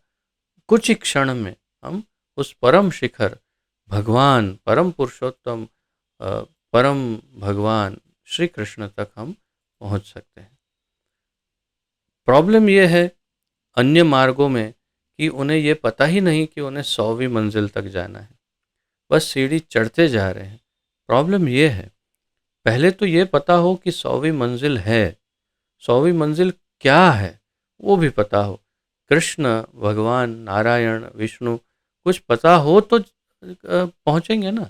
कुछ ही क्षण में हम उस परम शिखर, भगवान, परम पुरुषोत्तम, परम भगवान श्री कृष्ण तक हम पहुंच सकते हैं। प्रॉब्लम यह है अन्य मार्गों में कि उन्हें ये पता ही नहीं कि उन्हें 100वीं मंजिल तक जाना है, बस सीढ़ी चढ़ते जा रहे हैं। प्रॉब्लम यह है, पहले तो ये पता हो कि 100वीं मंजिल है, 100वीं मंजिल क्या है वो भी पता हो। कृष्ण, भगवान, नारायण, विष्णु कुछ पता हो तो पहुंचेंगे ना।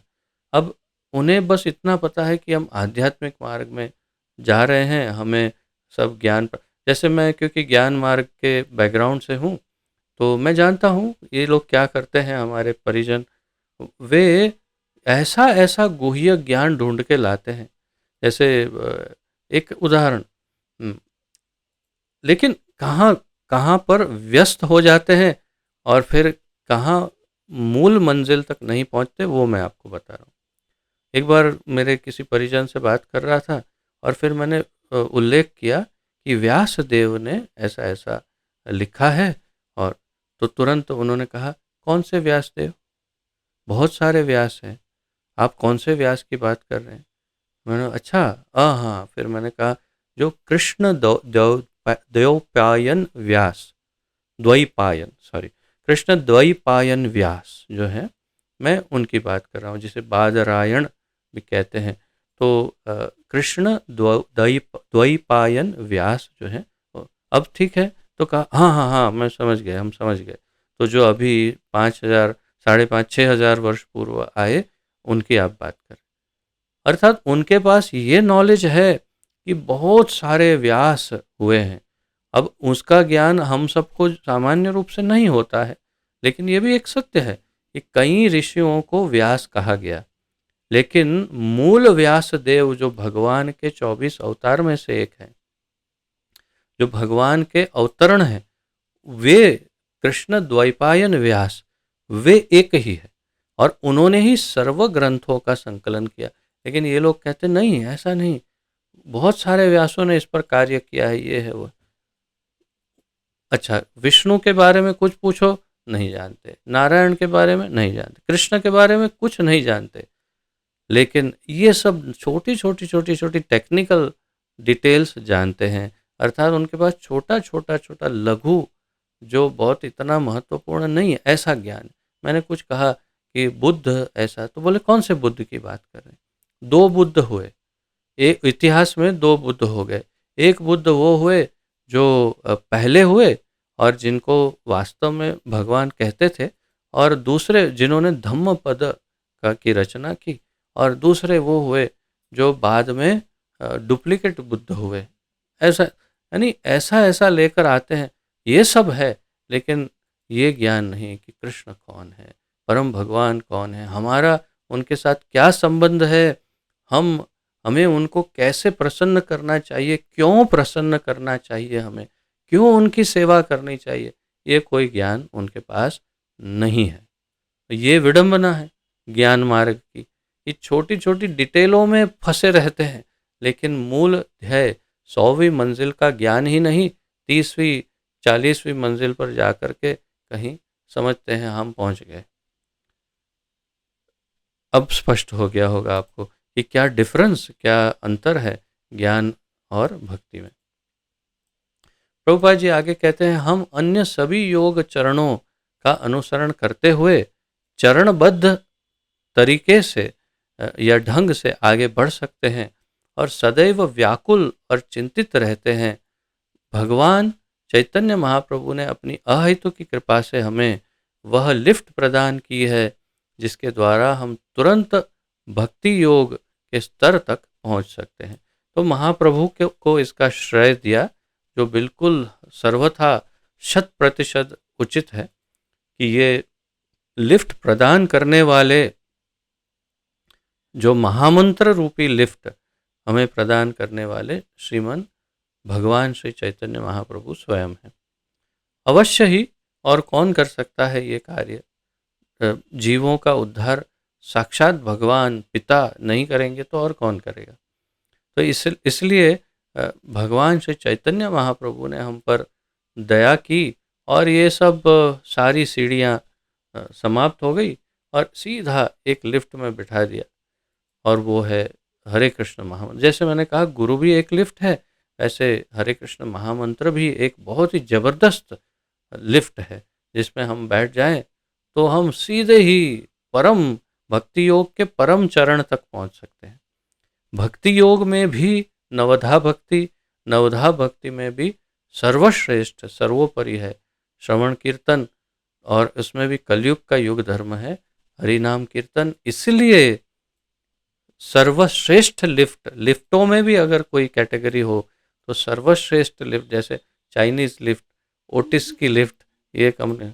अब उन्हें बस इतना पता है कि हम आध्यात्मिक मार्ग में जा रहे हैं, हमें सब ज्ञान जैसे मैं क्योंकि ज्ञान मार्ग के बैकग्राउंड से हूँ, तो मैं जानता हूँ ये लोग क्या करते हैं। हमारे परिजन, वे ऐसा ऐसा गुह्य ज्ञान ढूंढ के लाते हैं। जैसे एक उदाहरण, लेकिन कहाँ कहाँ पर व्यस्त हो जाते हैं और फिर कहाँ मूल मंजिल तक नहीं पहुँचते, वो मैं आपको बता रहा हूँ। एक बार मेरे किसी परिजन से बात कर रहा था और फिर मैंने उल्लेख किया कि व्यास देव ने ऐसा ऐसा लिखा है, और तो तुरंत उन्होंने कहा, कौन से व्यास देव? बहुत सारे व्यास हैं, आप कौन से व्यास की बात कर रहे हैं? मैंने अच्छा, हाँ। फिर मैंने कहा, जो कृष्ण द्वैपायन व्यास, द्वैपायन सॉरी, कृष्ण द्वैपायन व्यास जो है, मैं उनकी बात कर रहा हूँ, जिसे बादरायण भी कहते हैं। तो कृष्ण द्वैपायन व्यास जो है, अब ठीक है। तो कहा हाँ हाँ हाँ, मैं समझ गए, हम समझ गए। तो जो अभी 5,000, 5,500, 6,000 वर्ष पूर्व आए, उनकी आप बात कर, अर्थात उनके पास ये नॉलेज है कि बहुत सारे व्यास हुए हैं। अब उसका ज्ञान हम सबको सामान्य रूप से नहीं होता है, लेकिन ये भी एक सत्य है कि कई ऋषियों को व्यास कहा गया, लेकिन मूल व्यास देव जो भगवान के 24 अवतार में से एक है, जो भगवान के अवतरण हैं, वे कृष्ण द्वैपायन व्यास, वे एक ही है, और उन्होंने ही सर्व ग्रंथों का संकलन किया। लेकिन ये लोग कहते नहीं, ऐसा नहीं, बहुत सारे व्यासों ने इस पर कार्य किया है, ये है वो। अच्छा, विष्णु के बारे में कुछ पूछो, नहीं जानते, नारायण के बारे में नहीं जानते, कृष्ण के बारे में कुछ नहीं जानते, लेकिन ये सब छोटी छोटी छोटी छोटी टेक्निकल डिटेल्स जानते हैं। अर्थात उनके पास छोटा छोटा छोटा लघु, जो बहुत इतना महत्वपूर्ण नहीं है, ऐसा ज्ञान। मैंने कुछ कहा कि बुद्ध ऐसा, तो बोले कौन से बुद्ध की बात कर रहे हैं? 2 बुद्ध हुए, एक इतिहास में 2 बुद्ध हो गए। एक बुद्ध वो हुए जो पहले हुए और जिनको वास्तव में भगवान कहते थे, और दूसरे जिन्होंने धम्म पद का की रचना की, और दूसरे वो हुए जो बाद में डुप्लीकेट बुद्ध हुए। ऐसा, यानी ऐसा ऐसा लेकर आते हैं, ये सब है, लेकिन ये ज्ञान नहीं कि कृष्ण कौन है, परम भगवान कौन है, हमारा उनके साथ क्या संबंध है, हम हमें उनको कैसे प्रसन्न करना चाहिए, क्यों प्रसन्न करना चाहिए हमें, क्यों उनकी सेवा करनी चाहिए, ये कोई ज्ञान उनके पास नहीं है। ये विडंबना है ज्ञान मार्ग की। ये छोटी छोटी डिटेलों में फंसे रहते हैं, लेकिन मूल है 100वीं मंजिल का ज्ञान ही नहीं, 30वीं 40वीं मंजिल पर जाकर के कहीं समझते हैं हम पहुंच गए। अब स्पष्ट हो गया होगा आपको कि क्या डिफरेंस, क्या अंतर है ज्ञान और भक्ति में। प्रभुपाद जी आगे कहते हैं, हम अन्य सभी योग चरणों का अनुसरण करते हुए चरणबद्ध तरीके से या ढंग से आगे बढ़ सकते हैं, और सदैव व्याकुल और चिंतित रहते हैं। भगवान चैतन्य महाप्रभु ने अपनी अहेतु की कृपा से हमें वह लिफ्ट प्रदान की है, जिसके द्वारा हम तुरंत भक्ति योग के स्तर तक पहुंच सकते हैं। तो महाप्रभु को इसका श्रेय दिया, जो बिल्कुल सर्वथा 100% उचित है, कि ये लिफ्ट प्रदान करने वाले, जो महामंत्र रूपी लिफ्ट हमें प्रदान करने वाले श्रीमन भगवान श्री चैतन्य महाप्रभु स्वयं हैं। अवश्य ही, और कौन कर सकता है ये कार्य? जीवों का उद्धार साक्षात भगवान पिता नहीं करेंगे तो और कौन करेगा? तो इसलिए भगवान श्री चैतन्य महाप्रभु ने हम पर दया की, और ये सब सारी सीढ़ियाँ समाप्त हो गई, और सीधा एक लिफ्ट में बिठा दिया, और वो है हरे कृष्ण महामंत्र। जैसे मैंने कहा गुरु भी एक लिफ्ट है, ऐसे हरे कृष्ण महामंत्र भी एक बहुत ही जबरदस्त लिफ्ट है, जिसमें हम बैठ जाएं तो हम सीधे ही परम भक्ति योग के परम चरण तक पहुंच सकते हैं। भक्ति योग में भी नवधा भक्ति, नवधा भक्ति में भी सर्वश्रेष्ठ सर्वोपरि है श्रवण कीर्तन, और उसमें भी कलयुग का युग धर्म है हरि नाम कीर्तन। इसलिए सर्वश्रेष्ठ लिफ्ट, लिफ्टों में भी अगर कोई कैटेगरी हो तो सर्वश्रेष्ठ लिफ्ट, जैसे चाइनीज लिफ्ट, ओटिस की लिफ्ट, ये कंपनी,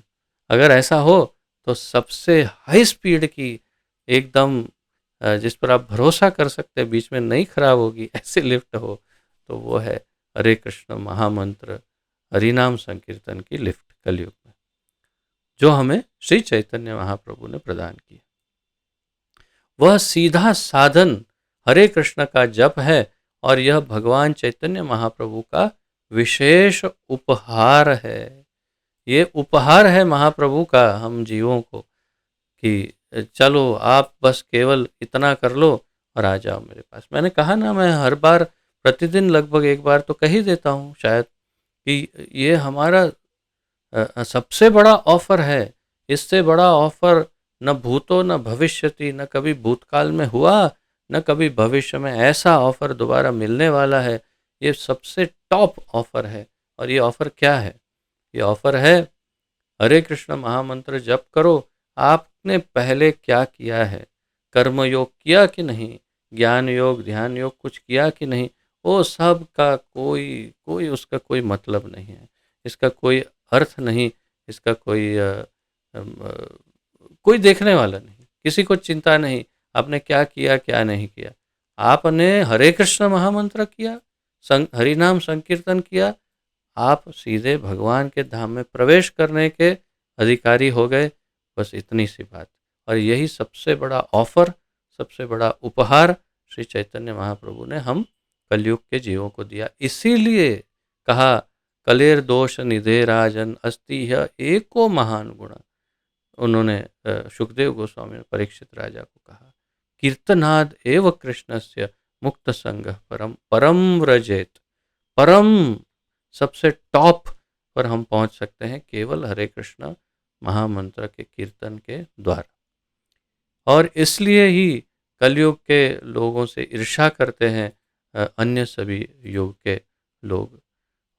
अगर ऐसा हो तो सबसे हाई स्पीड की, एकदम जिस पर आप भरोसा कर सकते हैं बीच में नहीं खराब होगी, ऐसी लिफ्ट हो तो वो है हरे कृष्ण महामंत्र हरिनाम संकीर्तन की लिफ्ट कलयुग में, जो हमें श्री चैतन्य महाप्रभु ने प्रदान की। वह सीधा साधन हरे कृष्ण का जप है, और यह भगवान चैतन्य महाप्रभु का विशेष उपहार है। ये उपहार है महाप्रभु का हम जीवों को, कि चलो आप बस केवल इतना कर लो और आ जाओ मेरे पास। मैंने कहा ना, मैं हर बार प्रतिदिन लगभग एक बार तो कह ही देता हूँ शायद, कि ये हमारा सबसे बड़ा ऑफर है। इससे बड़ा ऑफर न भूतो न भविष्यति, न कभी भूतकाल में हुआ, न कभी भविष्य में ऐसा ऑफर दोबारा मिलने वाला है। ये सबसे टॉप ऑफर है। और ये ऑफर क्या है? ये ऑफर है, हरे कृष्ण महामंत्र जप करो। आपने पहले क्या किया है? कर्म योग किया कि नहीं? ज्ञान योग, ध्यान योग कुछ किया कि नहीं? वो सब का कोई कोई उसका कोई मतलब नहीं है। इसका कोई अर्थ नहीं। इसका कोई कोई देखने वाला नहीं। किसी को चिंता नहीं आपने क्या किया क्या नहीं किया। आपने हरे कृष्ण महामंत्र किया, हरि नाम संकीर्तन किया, आप सीधे भगवान के धाम में प्रवेश करने के अधिकारी हो गए। बस इतनी सी बात। और यही सबसे बड़ा ऑफर, सबसे बड़ा उपहार श्री चैतन्य महाप्रभु ने हम कलयुग के जीवों को दिया। इसीलिए कहा, कलेर दोष निधे राजन अस्ति ह्य एको महान गुण। उन्होंने सुखदेव गोस्वामी ने परीक्षित राजा को कहा, कीर्तनाद एव कृष्णस्य मुक्त संग परम परम व्रजेत। परम, सबसे टॉप पर हम पहुंच सकते हैं केवल हरे कृष्ण महामंत्र के कीर्तन के द्वारा। और इसलिए ही कलयुग के लोगों से ईर्ष्या करते हैं अन्य सभी युग के लोग।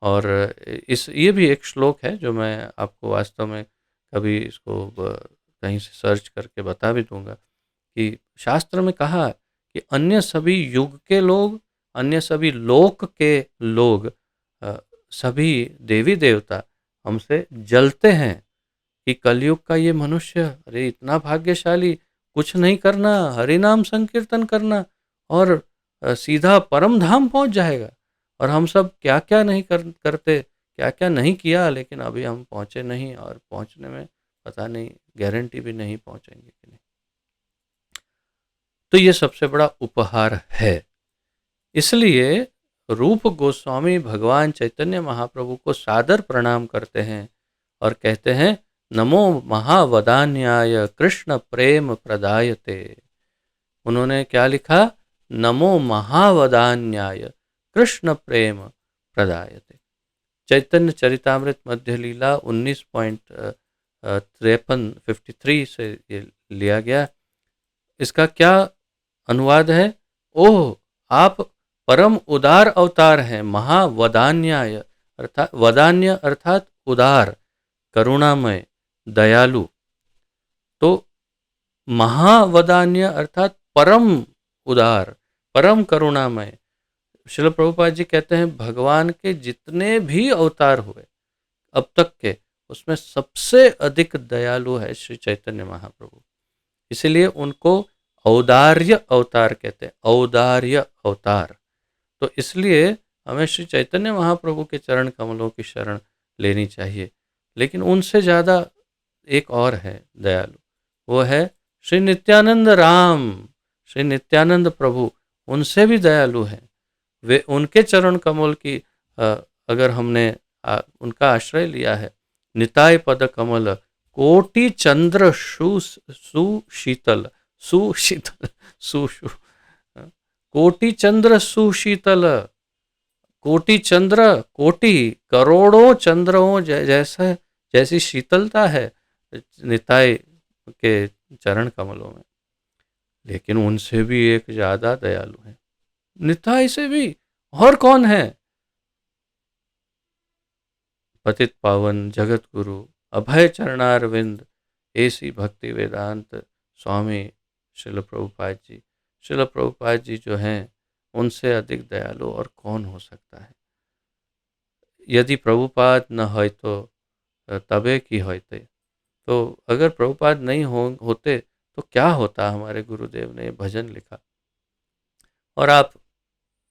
और ये भी एक श्लोक है जो मैं आपको वास्तव में कभी इसको कहीं से सर्च करके बता भी दूंगा, कि शास्त्र में कहा कि अन्य सभी युग के लोग, अन्य सभी लोक के लोग, सभी देवी देवता हमसे जलते हैं कि कलयुग का ये मनुष्य, अरे इतना भाग्यशाली, कुछ नहीं करना, हरि नाम संकीर्तन करना और सीधा परम धाम पहुंच जाएगा। और हम सब क्या क्या नहीं करते, क्या क्या नहीं किया, लेकिन अभी हम पहुंचे नहीं, और पहुंचने में पता नहीं, गारंटी भी नहीं पहुंचेंगे कि नहीं। तो ये सबसे बड़ा उपहार है। इसलिए रूप गोस्वामी भगवान चैतन्य महाप्रभु को सादर प्रणाम करते हैं और कहते हैं, नमो महावदान्याय कृष्ण प्रेम प्रदायते। उन्होंने क्या लिखा? नमो महावदान्याय कृष्ण प्रेम प्रदायते। चैतन्य चरितामृत मध्य लीला 19.53 से ये लिया गया। इसका क्या अनुवाद है? ओह, आप परम उदार अवतार हैं, महावदान्याय अर्थात वदान्य अर्थात उदार, करुणामय, दयालु। तो महावदान्य अर्थात परम उदार, परम करुणामय। श्रील प्रभुपाद जी कहते हैं, भगवान के जितने भी अवतार हुए अब तक के, उसमें सबसे अधिक दयालु है श्री चैतन्य महाप्रभु। इसीलिए उनको औदार्य अवतार कहते हैं, औदार्य अवतार। तो इसलिए हमें श्री चैतन्य महाप्रभु के चरण कमलों की शरण लेनी चाहिए। लेकिन उनसे ज़्यादा एक और है दयालु, वो है श्री नित्यानंद राम, श्री नित्यानंद प्रभु। उनसे भी दयालु हैं। वे, उनके चरण कमल की अगर हमने उनका आश्रय लिया है, निताय पद कमल कोटि चंद्र सुशीतल, सुशीतल सुशु कोटि चंद्र सुशीतल, कोटि चंद्र, कोटि करोड़ों चंद्रों जैसा, जैसी शीतलता है निताय के चरण कमलों में। लेकिन उनसे भी एक ज्यादा दयालु है, निताय से भी। और कौन है? पतित पावन जगत गुरु अभय चरणारविंद ऐसी भक्ति वेदांत स्वामी श्रील प्रभुपाद जी। श्रील प्रभुपाद जी जो हैं, उनसे अधिक दयालु और कौन हो सकता है? यदि प्रभुपाद न हो तो तबे की होते। तो अगर प्रभुपाद नहीं होते तो क्या होता? हमारे गुरुदेव ने भजन लिखा। और आप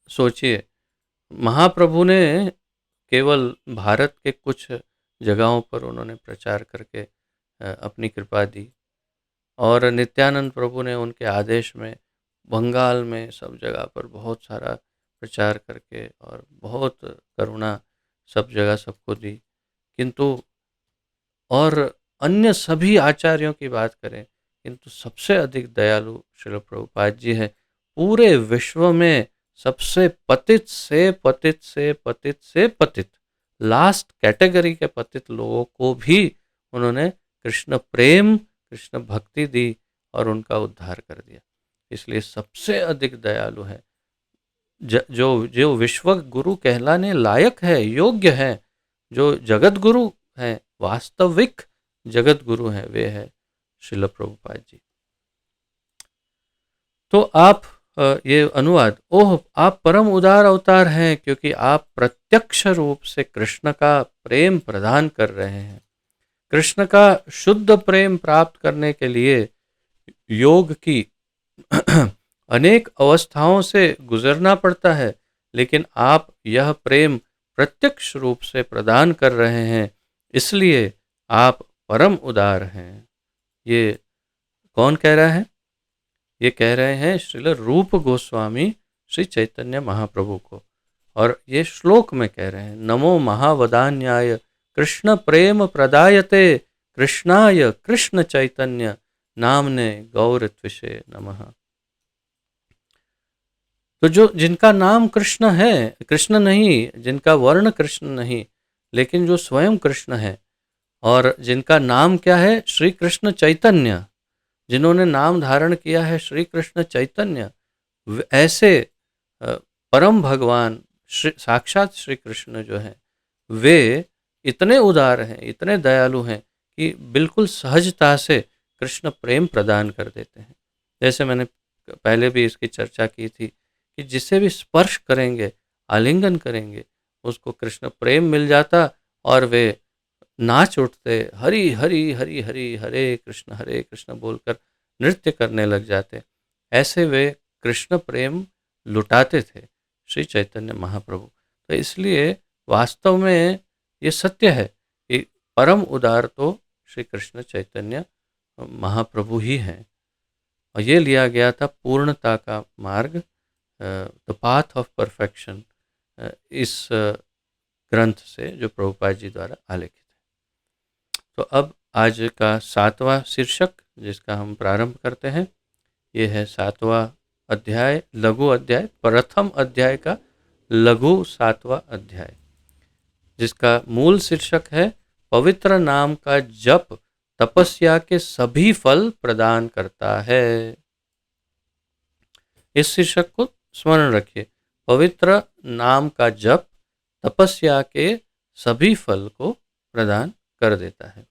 सोचिए, महाप्रभु ने केवल भारत के कुछ जगहों पर उन्होंने प्रचार करके अपनी कृपा दी, और नित्यानंद प्रभु ने उनके आदेश में बंगाल में सब जगह पर बहुत सारा प्रचार करके और बहुत करुणा सब जगह सबको दी। किंतु और अन्य सभी आचार्यों की बात करें, किंतु सबसे अधिक दयालु श्रील प्रभुपाद जी हैं। पूरे विश्व में सबसे पतित से पतित से पतित से पतित, लास्ट कैटेगरी के पतित लोगों को भी उन्होंने कृष्ण प्रेम, कृष्ण भक्ति दी और उनका उद्धार कर दिया। इसलिए सबसे अधिक दयालु है, जो जो विश्व गुरु कहलाने लायक है, योग्य है, जो जगत गुरु हैं, वास्तविक जगत गुरु हैं, वे है श्रील प्रभुपाद जी। तो आप ये अनुवाद, ओह आप परम उदार अवतार हैं, क्योंकि आप प्रत्यक्ष रूप से कृष्ण का प्रेम प्रदान कर रहे हैं। कृष्ण का शुद्ध प्रेम प्राप्त करने के लिए योग की अनेक अवस्थाओं से गुजरना पड़ता है, लेकिन आप यह प्रेम प्रत्यक्ष रूप से प्रदान कर रहे हैं, इसलिए आप परम उदार हैं। ये कौन कह रहा है? ये कह रहे हैं श्रील रूप गोस्वामी श्री चैतन्य महाप्रभु को, और ये श्लोक में कह रहे हैं, नमो महावदान्याय कृष्ण प्रेम प्रदायते कृष्णाय कृष्ण चैतन्य नामने गौरत्विषे नमः। तो जो जिनका नाम कृष्ण है, कृष्ण नहीं, जिनका वर्ण कृष्ण नहीं, लेकिन जो स्वयं कृष्ण है, और जिनका नाम क्या है? श्री कृष्ण चैतन्य, जिन्होंने नाम धारण किया है श्री कृष्ण चैतन्य, ऐसे परम भगवान साक्षात श्री कृष्ण जो हैं, वे इतने उदार हैं, इतने दयालु हैं कि बिल्कुल सहजता से कृष्ण प्रेम प्रदान कर देते हैं। जैसे मैंने पहले भी इसकी चर्चा की थी कि जिसे भी स्पर्श करेंगे, आलिंगन करेंगे, उसको कृष्ण प्रेम मिल जाता और वे नाच उठते, हरि हरि हरि हरि हरे कृष्ण बोलकर नृत्य करने लग जाते। ऐसे वे कृष्ण प्रेम लुटाते थे श्री चैतन्य महाप्रभु। तो इसलिए वास्तव में ये सत्य है कि परम उदार तो श्री कृष्ण चैतन्य महाप्रभु ही हैं, और ये लिया गया था पूर्णता का मार्ग, द पाथ ऑफ परफेक्शन, इस ग्रंथ से जो प्रभुपाद जी द्वारा आलेखित है। तो अब आज का 7वां शीर्षक जिसका हम प्रारंभ करते हैं, ये है 7वां अध्याय, लघु अध्याय, प्रथम अध्याय का लघु 7वां अध्याय, जिसका मूल शीर्षक है पवित्र नाम का जप तपस्या के सभी फल प्रदान करता है। इस शीर्षक को स्मरण रखिए, पवित्र नाम का जप तपस्या के सभी फल को प्रदान कर देता है।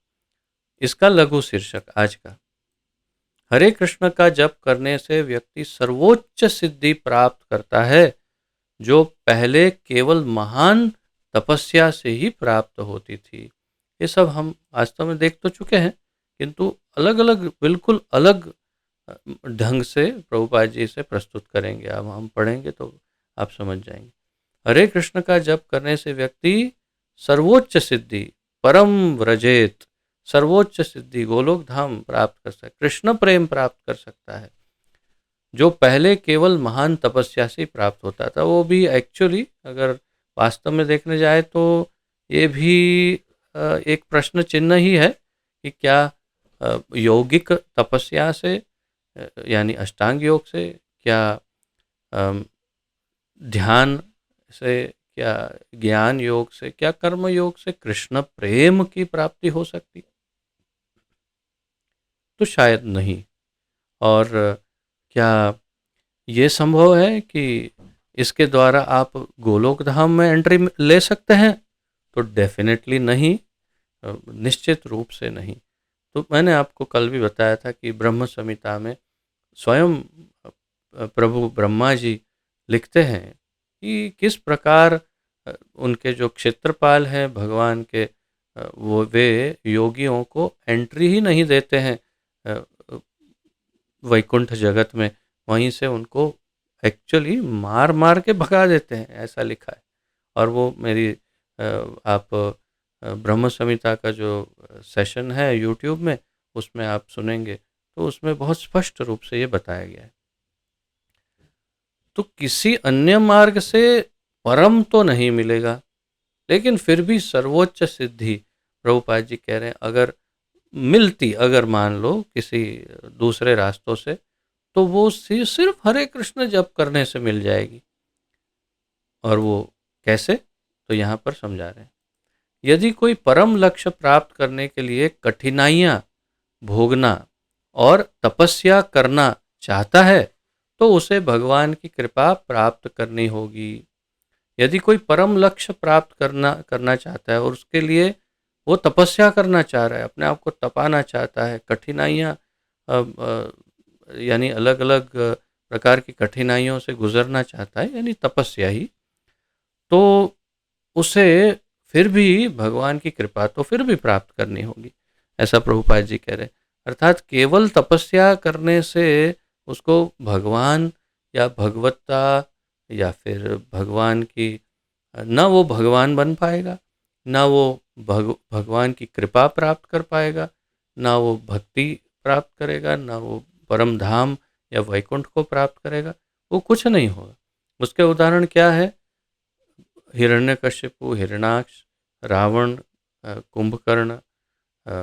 इसका लघु शीर्षक आज का, हरे कृष्ण का जप करने से व्यक्ति सर्वोच्च सिद्धि प्राप्त करता है, जो पहले केवल महान तपस्या से ही प्राप्त होती थी। ये सब हम वास्तव में देख तो चुके हैं, किंतु अलग अलग, बिल्कुल अलग ढंग से प्रभुपाद जी से प्रस्तुत करेंगे। अब हम पढ़ेंगे तो आप समझ जाएंगे। हरे कृष्ण का जप करने से व्यक्ति सर्वोच्च सिद्धि, परम व्रजेत, सर्वोच्च सिद्धि गोलोक धाम प्राप्त कर सकता है, कृष्ण प्रेम प्राप्त कर सकता है, जो पहले केवल महान तपस्या से प्राप्त होता था। वो भी एक्चुअली अगर वास्तव में देखने जाए तो ये भी एक प्रश्न चिन्ह ही है कि क्या यौगिक तपस्या से, यानी अष्टांग योग से, क्या ध्यान से, क्या ज्ञान योग से, क्या कर्म योग से कृष्ण प्रेम की प्राप्ति हो सकती? तो शायद नहीं। और क्या ये संभव है कि इसके द्वारा आप गोलोक धाम में एंट्री ले सकते हैं? तो डेफिनेटली नहीं, निश्चित रूप से नहीं। तो मैंने आपको कल भी बताया था कि ब्रह्म संहिता में स्वयं प्रभु ब्रह्मा जी लिखते हैं कि किस प्रकार उनके जो क्षेत्रपाल हैं भगवान के, वो वे योगियों को एंट्री ही नहीं देते हैं वैकुंठ जगत में, वहीं से उनको एक्चुअली मार मार के भगा देते हैं, ऐसा लिखा है। और वो मेरी आप ब्रह्म संहिता का जो सेशन है यूट्यूब में, उसमें आप सुनेंगे तो उसमें बहुत स्पष्ट रूप से ये बताया गया है। तो किसी अन्य मार्ग से परम तो नहीं मिलेगा, लेकिन फिर भी सर्वोच्च सिद्धि प्रभुपाद जी कह रहे हैं अगर मिलती, अगर मान लो किसी दूसरे रास्तों से, तो वो सिर्फ हरे कृष्ण जप करने से मिल जाएगी। और वो कैसे, तो यहाँ पर समझा रहे हैं। यदि कोई परम लक्ष्य प्राप्त करने के लिए कठिनाइयाँ भोगना और तपस्या करना चाहता है तो उसे भगवान की कृपा प्राप्त करनी होगी। यदि कोई परम लक्ष्य प्राप्त करना करना चाहता है और उसके लिए वो तपस्या करना चाह रहा है, अपने आप को तपाना चाहता है, कठिनाइयाँ यानी अलग अलग प्रकार की कठिनाइयों से गुजरना चाहता है, यानी तपस्या ही, तो उसे फिर भी भगवान की कृपा तो फिर भी प्राप्त करनी होगी, ऐसा प्रभुपाद जी कह रहे हैं। अर्थात केवल तपस्या करने से उसको भगवान या भगवत्ता या फिर भगवान की, ना वो भगवान बन पाएगा, ना वो भगवान की कृपा प्राप्त कर पाएगा, ना वो भक्ति प्राप्त करेगा, ना वो परम धाम या वैकुंठ को प्राप्त करेगा, वो कुछ नहीं होगा। उसके उदाहरण क्या है? हिरण्यकश्यपु, हिरणाक्ष, रावण, कुंभकर्ण, अ,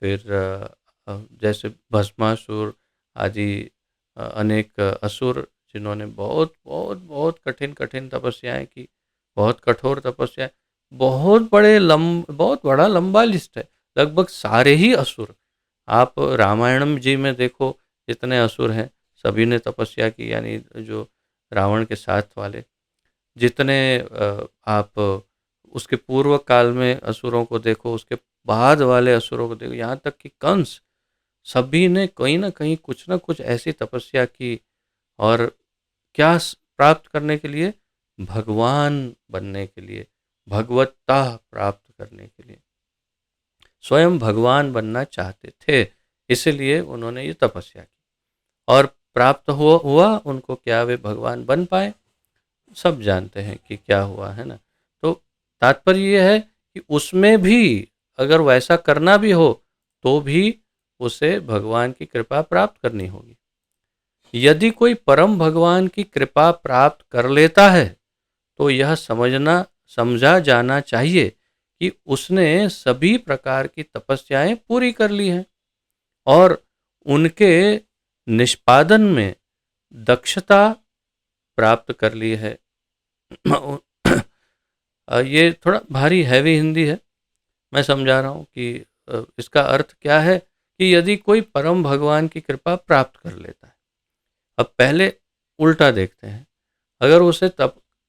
फिर जैसे भस्मासुर आदि अनेक असुर जिन्होंने बहुत बहुत बहुत कठिन कठिन तपस्याएं की, बहुत कठोर तपस्याएं, बहुत बड़ा लंबा लिस्ट है, लगभग सारे ही असुर। आप रामायणम जी में देखो, जितने असुर हैं सभी ने तपस्या की, यानी जो रावण के साथ वाले जितने, आप उसके पूर्व काल में असुरों को देखो, उसके बाद वाले असुरों को देखो, यहाँ तक कि कंस, सभी ने कहीं ना कहीं कुछ ना कुछ ऐसी तपस्या की। और क्या प्राप्त करने के लिए? भगवान बनने के लिए, भगवत्ता प्राप्त करने के लिए, स्वयं भगवान बनना चाहते थे, इसलिए उन्होंने ये तपस्या की और प्राप्त हुआ उनको क्या, वे भगवान बन पाए? सब जानते हैं कि क्या हुआ, है ना। तो तात्पर्य ये है कि उसमें भी अगर वैसा करना भी हो तो भी उसे भगवान की कृपा प्राप्त करनी होगी। यदि कोई परम भगवान की कृपा प्राप्त कर लेता है तो यह समझा जाना चाहिए कि उसने सभी प्रकार की तपस्याएं पूरी कर ली हैं और उनके निष्पादन में दक्षता प्राप्त कर ली है। ये थोड़ा भारी हैवी हिंदी है, मैं समझा रहा हूँ कि इसका अर्थ क्या है कि यदि कोई परम भगवान की कृपा प्राप्त कर लेता है, अब पहले उल्टा देखते हैं, अगर उसे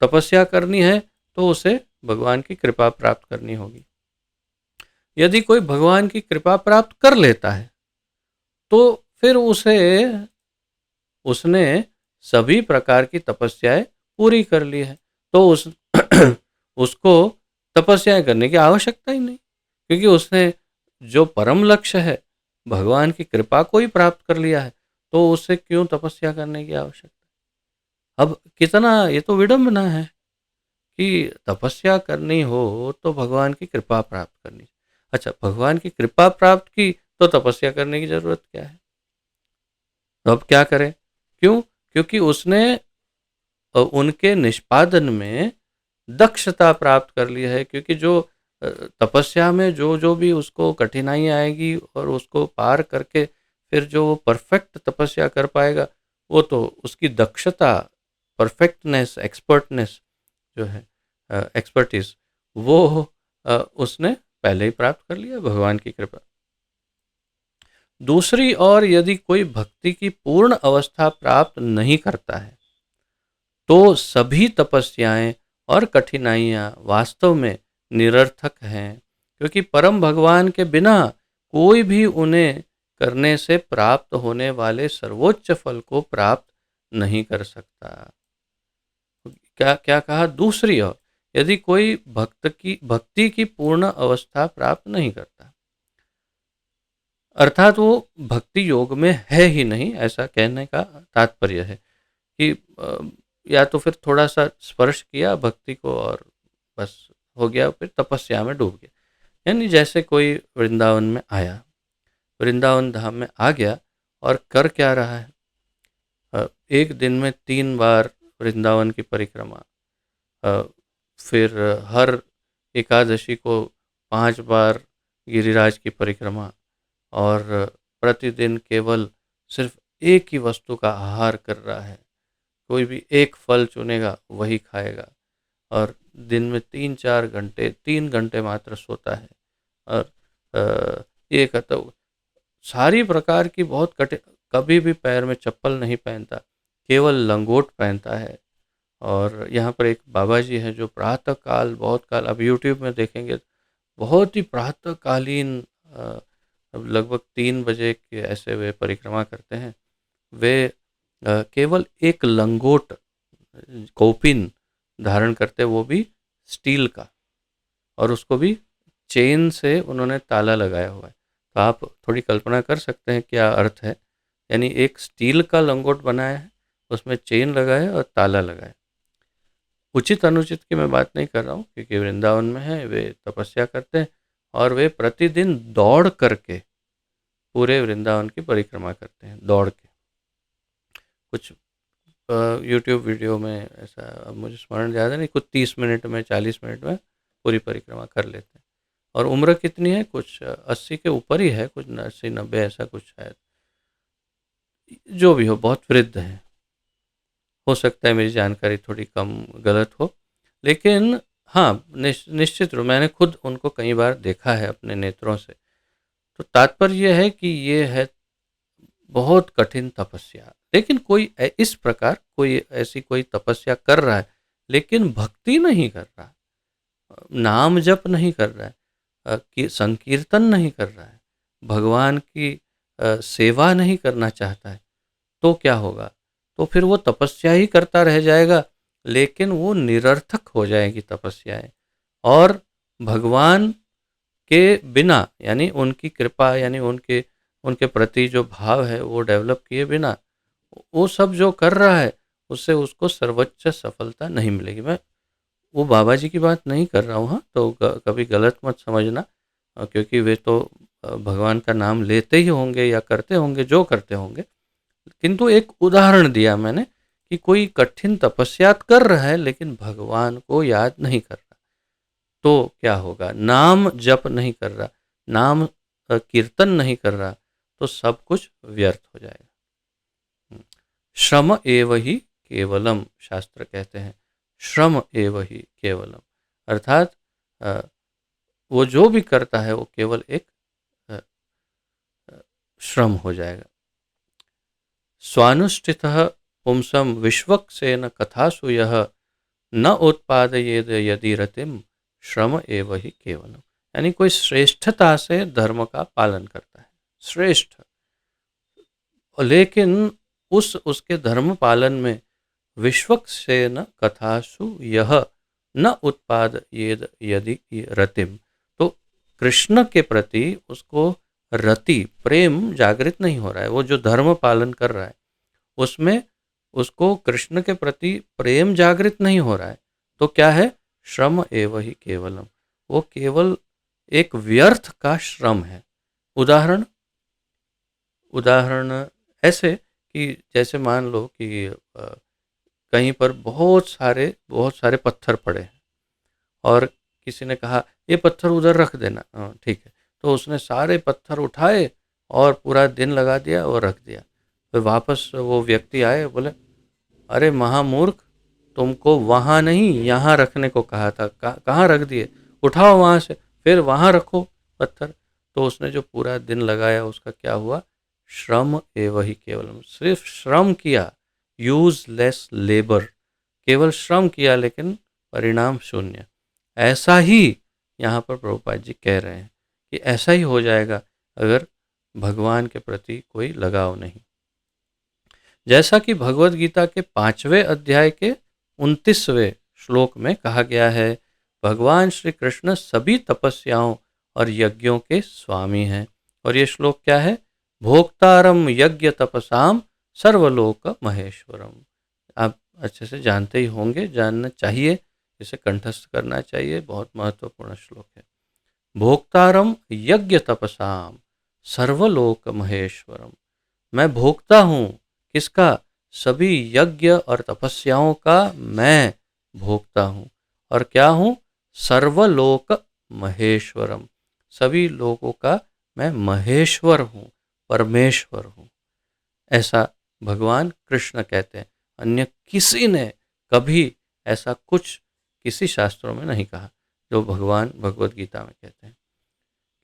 तपस्या करनी है तो उसे भगवान की कृपा प्राप्त करनी होगी। यदि कोई भगवान की कृपा प्राप्त कर लेता है तो फिर उसने सभी प्रकार की तपस्याएं पूरी कर ली है, तो उसको तपस्याएं करने की आवश्यकता ही नहीं, क्योंकि उसने जो परम लक्ष्य है भगवान की कृपा को ही प्राप्त कर लिया है, तो उसे क्यों तपस्या करने की आवश्यकता? अब कितना ये तो विडंबना है कि तपस्या करनी हो तो भगवान की कृपा प्राप्त करनी। अच्छा, भगवान की कृपा प्राप्त की तो तपस्या करने की जरूरत क्या है? तो अब क्या करें? क्यों? क्योंकि उसने उनके निष्पादन में दक्षता प्राप्त कर ली है, क्योंकि जो तपस्या में जो जो भी उसको कठिनाई आएगी और उसको पार करके फिर जो वो परफेक्ट तपस्या कर पाएगा, वो तो उसकी दक्षता, परफेक्टनेस, एक्सपर्टनेस जो है, एक्सपर्टीज, वो उसने पहले ही प्राप्त कर लिया भगवान की कृपा। दूसरी ओर यदि कोई भक्ति की पूर्ण अवस्था प्राप्त नहीं करता है तो सभी तपस्याएं और कठिनाइयां वास्तव में निरर्थक हैं, क्योंकि परम भगवान के बिना कोई भी उन्हें करने से प्राप्त होने वाले सर्वोच्च फल को प्राप्त नहीं कर सकता। क्या क्या कहा? दूसरी ओर यदि कोई भक्ति की पूर्ण अवस्था प्राप्त नहीं करता, अर्थात वो भक्ति योग में है ही नहीं, ऐसा कहने का तात्पर्य है कि या तो फिर थोड़ा सा स्पर्श किया भक्ति को और बस हो गया, फिर तपस्या में डूब गया। यानी जैसे कोई वृंदावन में आया, वृंदावन धाम में आ गया और कर क्या रहा है? एक दिन में 3 बार वृंदावन की परिक्रमा, फिर हर एकादशी को 5 बार गिरिराज की परिक्रमा, और प्रतिदिन केवल सिर्फ एक ही वस्तु का आहार कर रहा है, कोई भी एक फल चुनेगा वही खाएगा, और दिन में 3-4 घंटे, 3 घंटे मात्र सोता है, और ये कहता हूँ सारी प्रकार की बहुत कठिन, कभी भी पैर में चप्पल नहीं पहनता, केवल लंगोट पहनता है। और यहाँ पर एक बाबा जी हैं जो प्रातः काल, बहुत काल, अब यूट्यूब में देखेंगे, बहुत ही प्रातःकालीन, लगभग 3 बजे के ऐसे वे परिक्रमा करते हैं। वे केवल एक लंगोट, कौपिन धारण करते, वो भी स्टील का, और उसको भी चेन से उन्होंने ताला लगाया हुआ है। तो आप थोड़ी कल्पना कर सकते हैं क्या अर्थ है। यानी एक स्टील का लंगोट बनाया है, उसमें चेन लगाया और ताला लगाया। उचित अनुचित की मैं बात नहीं कर रहा हूँ, क्योंकि वृंदावन में है, वे तपस्या करते हैं, और वे प्रतिदिन दौड़ करके पूरे वृंदावन की परिक्रमा करते हैं, दौड़ के। कुछ यूट्यूब वीडियो में ऐसा, अब मुझे स्मरण ज़्यादा नहीं, कुछ 30 मिनट में, 40 मिनट में पूरी परिक्रमा कर लेते हैं। और उम्र कितनी है, कुछ 80 के ऊपर ही है, कुछ 80-90 ऐसा कुछ शायद, जो भी हो, बहुत वृद्ध है। हो सकता है मेरी जानकारी थोड़ी कम गलत हो, लेकिन हाँ, निश्चित रूप मैंने खुद उनको कई बार देखा है अपने नेत्रों से। तो तात्पर्य यह है कि ये है बहुत कठिन तपस्या, लेकिन कोई इस प्रकार कोई ऐसी कोई तपस्या कर रहा है, लेकिन भक्ति नहीं कर रहा, नाम जप नहीं कर रहा है, कि संकीर्तन नहीं कर रहा है, भगवान की सेवा नहीं करना चाहता है, तो क्या होगा? तो फिर वो तपस्या ही करता रह जाएगा, लेकिन वो निरर्थक हो जाएगी तपस्याएं। और भगवान के बिना, यानी उनकी कृपा, यानी उनके उनके प्रति जो भाव है वो डेवलप किए बिना, वो सब जो कर रहा है उससे उसको सर्वोच्च सफलता नहीं मिलेगी। मैं वो बाबा जी की बात नहीं कर रहा हूँ, हाँ, तो कभी गलत मत समझना, क्योंकि वे तो भगवान का नाम लेते ही होंगे या करते होंगे जो करते होंगे। किंतु एक उदाहरण दिया मैंने कि कोई कठिन तपस्या कर रहा है, लेकिन भगवान को याद नहीं कर रहा, तो क्या होगा? नाम जप नहीं कर रहा, नाम कीर्तन नहीं कर रहा, तो सब कुछ व्यर्थ हो जाएगा। श्रम एव ही केवलम, शास्त्र कहते हैं, श्रम एव ही केवलम, अर्थात वो जो भी करता है वो केवल एक श्रम हो जाएगा। स्वानुष्ठितः पुंसम विश्वक्सेन कथासु यः न उत्पादयेद यदि रतिम श्रम एव ही केवलम। यानी कोई श्रेष्ठता से धर्म का पालन करता है, श्रेष्ठ, लेकिन उसके धर्म पालन में विश्वक्सेन कथासु यह न उत्पादयेद यदि रतिम, तो कृष्ण के प्रति उसको रति, प्रेम जागृत नहीं हो रहा है। वो जो धर्म पालन कर रहा है उसमें उसको कृष्ण के प्रति प्रेम जागृत नहीं हो रहा है, तो क्या है? श्रम एव ही केवलम, वो केवल एक व्यर्थ का श्रम है। उदाहरण उदाहरण ऐसे कि जैसे मान लो कि कहीं पर बहुत सारे पत्थर पड़े हैं, और किसी ने कहा ये पत्थर उधर रख देना, ठीक है, तो उसने सारे पत्थर उठाए और पूरा दिन लगा दिया और रख दिया। फिर वापस वो व्यक्ति आए, बोले अरे महामूर्ख, तुमको वहाँ नहीं यहाँ रखने को कहा था, कहाँ रख दिए, उठाओ वहाँ से, फिर वहाँ रखो पत्थर। तो उसने जो पूरा दिन लगाया उसका क्या हुआ? श्रम एव ही केवलम, सिर्फ श्रम किया, यूजलेस लेबर, केवल श्रम किया लेकिन परिणाम शून्य। ऐसा ही यहाँ पर प्रभुपाद जी कह रहे हैं कि ऐसा ही हो जाएगा अगर भगवान के प्रति कोई लगाव नहीं। जैसा कि भगवत गीता के 5वें अध्याय के 29वें श्लोक में कहा गया है, भगवान श्री कृष्ण सभी तपस्याओं और यज्ञों के स्वामी हैं। और ये श्लोक क्या है? भोक्तारम यज्ञ तपसाम सर्वलोक महेश्वरम। आप अच्छे से जानते ही होंगे, जानना चाहिए, इसे कंठस्थ करना चाहिए, बहुत महत्वपूर्ण श्लोक है। भोक्तारम यज्ञ तपसाम सर्वलोक महेश्वरम, मैं भोक्ता हूँ किसका? सभी यज्ञ और तपस्याओं का मैं भोक्ता हूँ। और क्या हूँ? सर्वलोक महेश्वरम, सभी लोगों का मैं महेश्वर हूँ, परमेश्वर हूँ, ऐसा भगवान कृष्ण कहते हैं। अन्य किसी ने कभी ऐसा कुछ किसी शास्त्रों में नहीं कहा, जो भगवान भगवत गीता में कहते हैं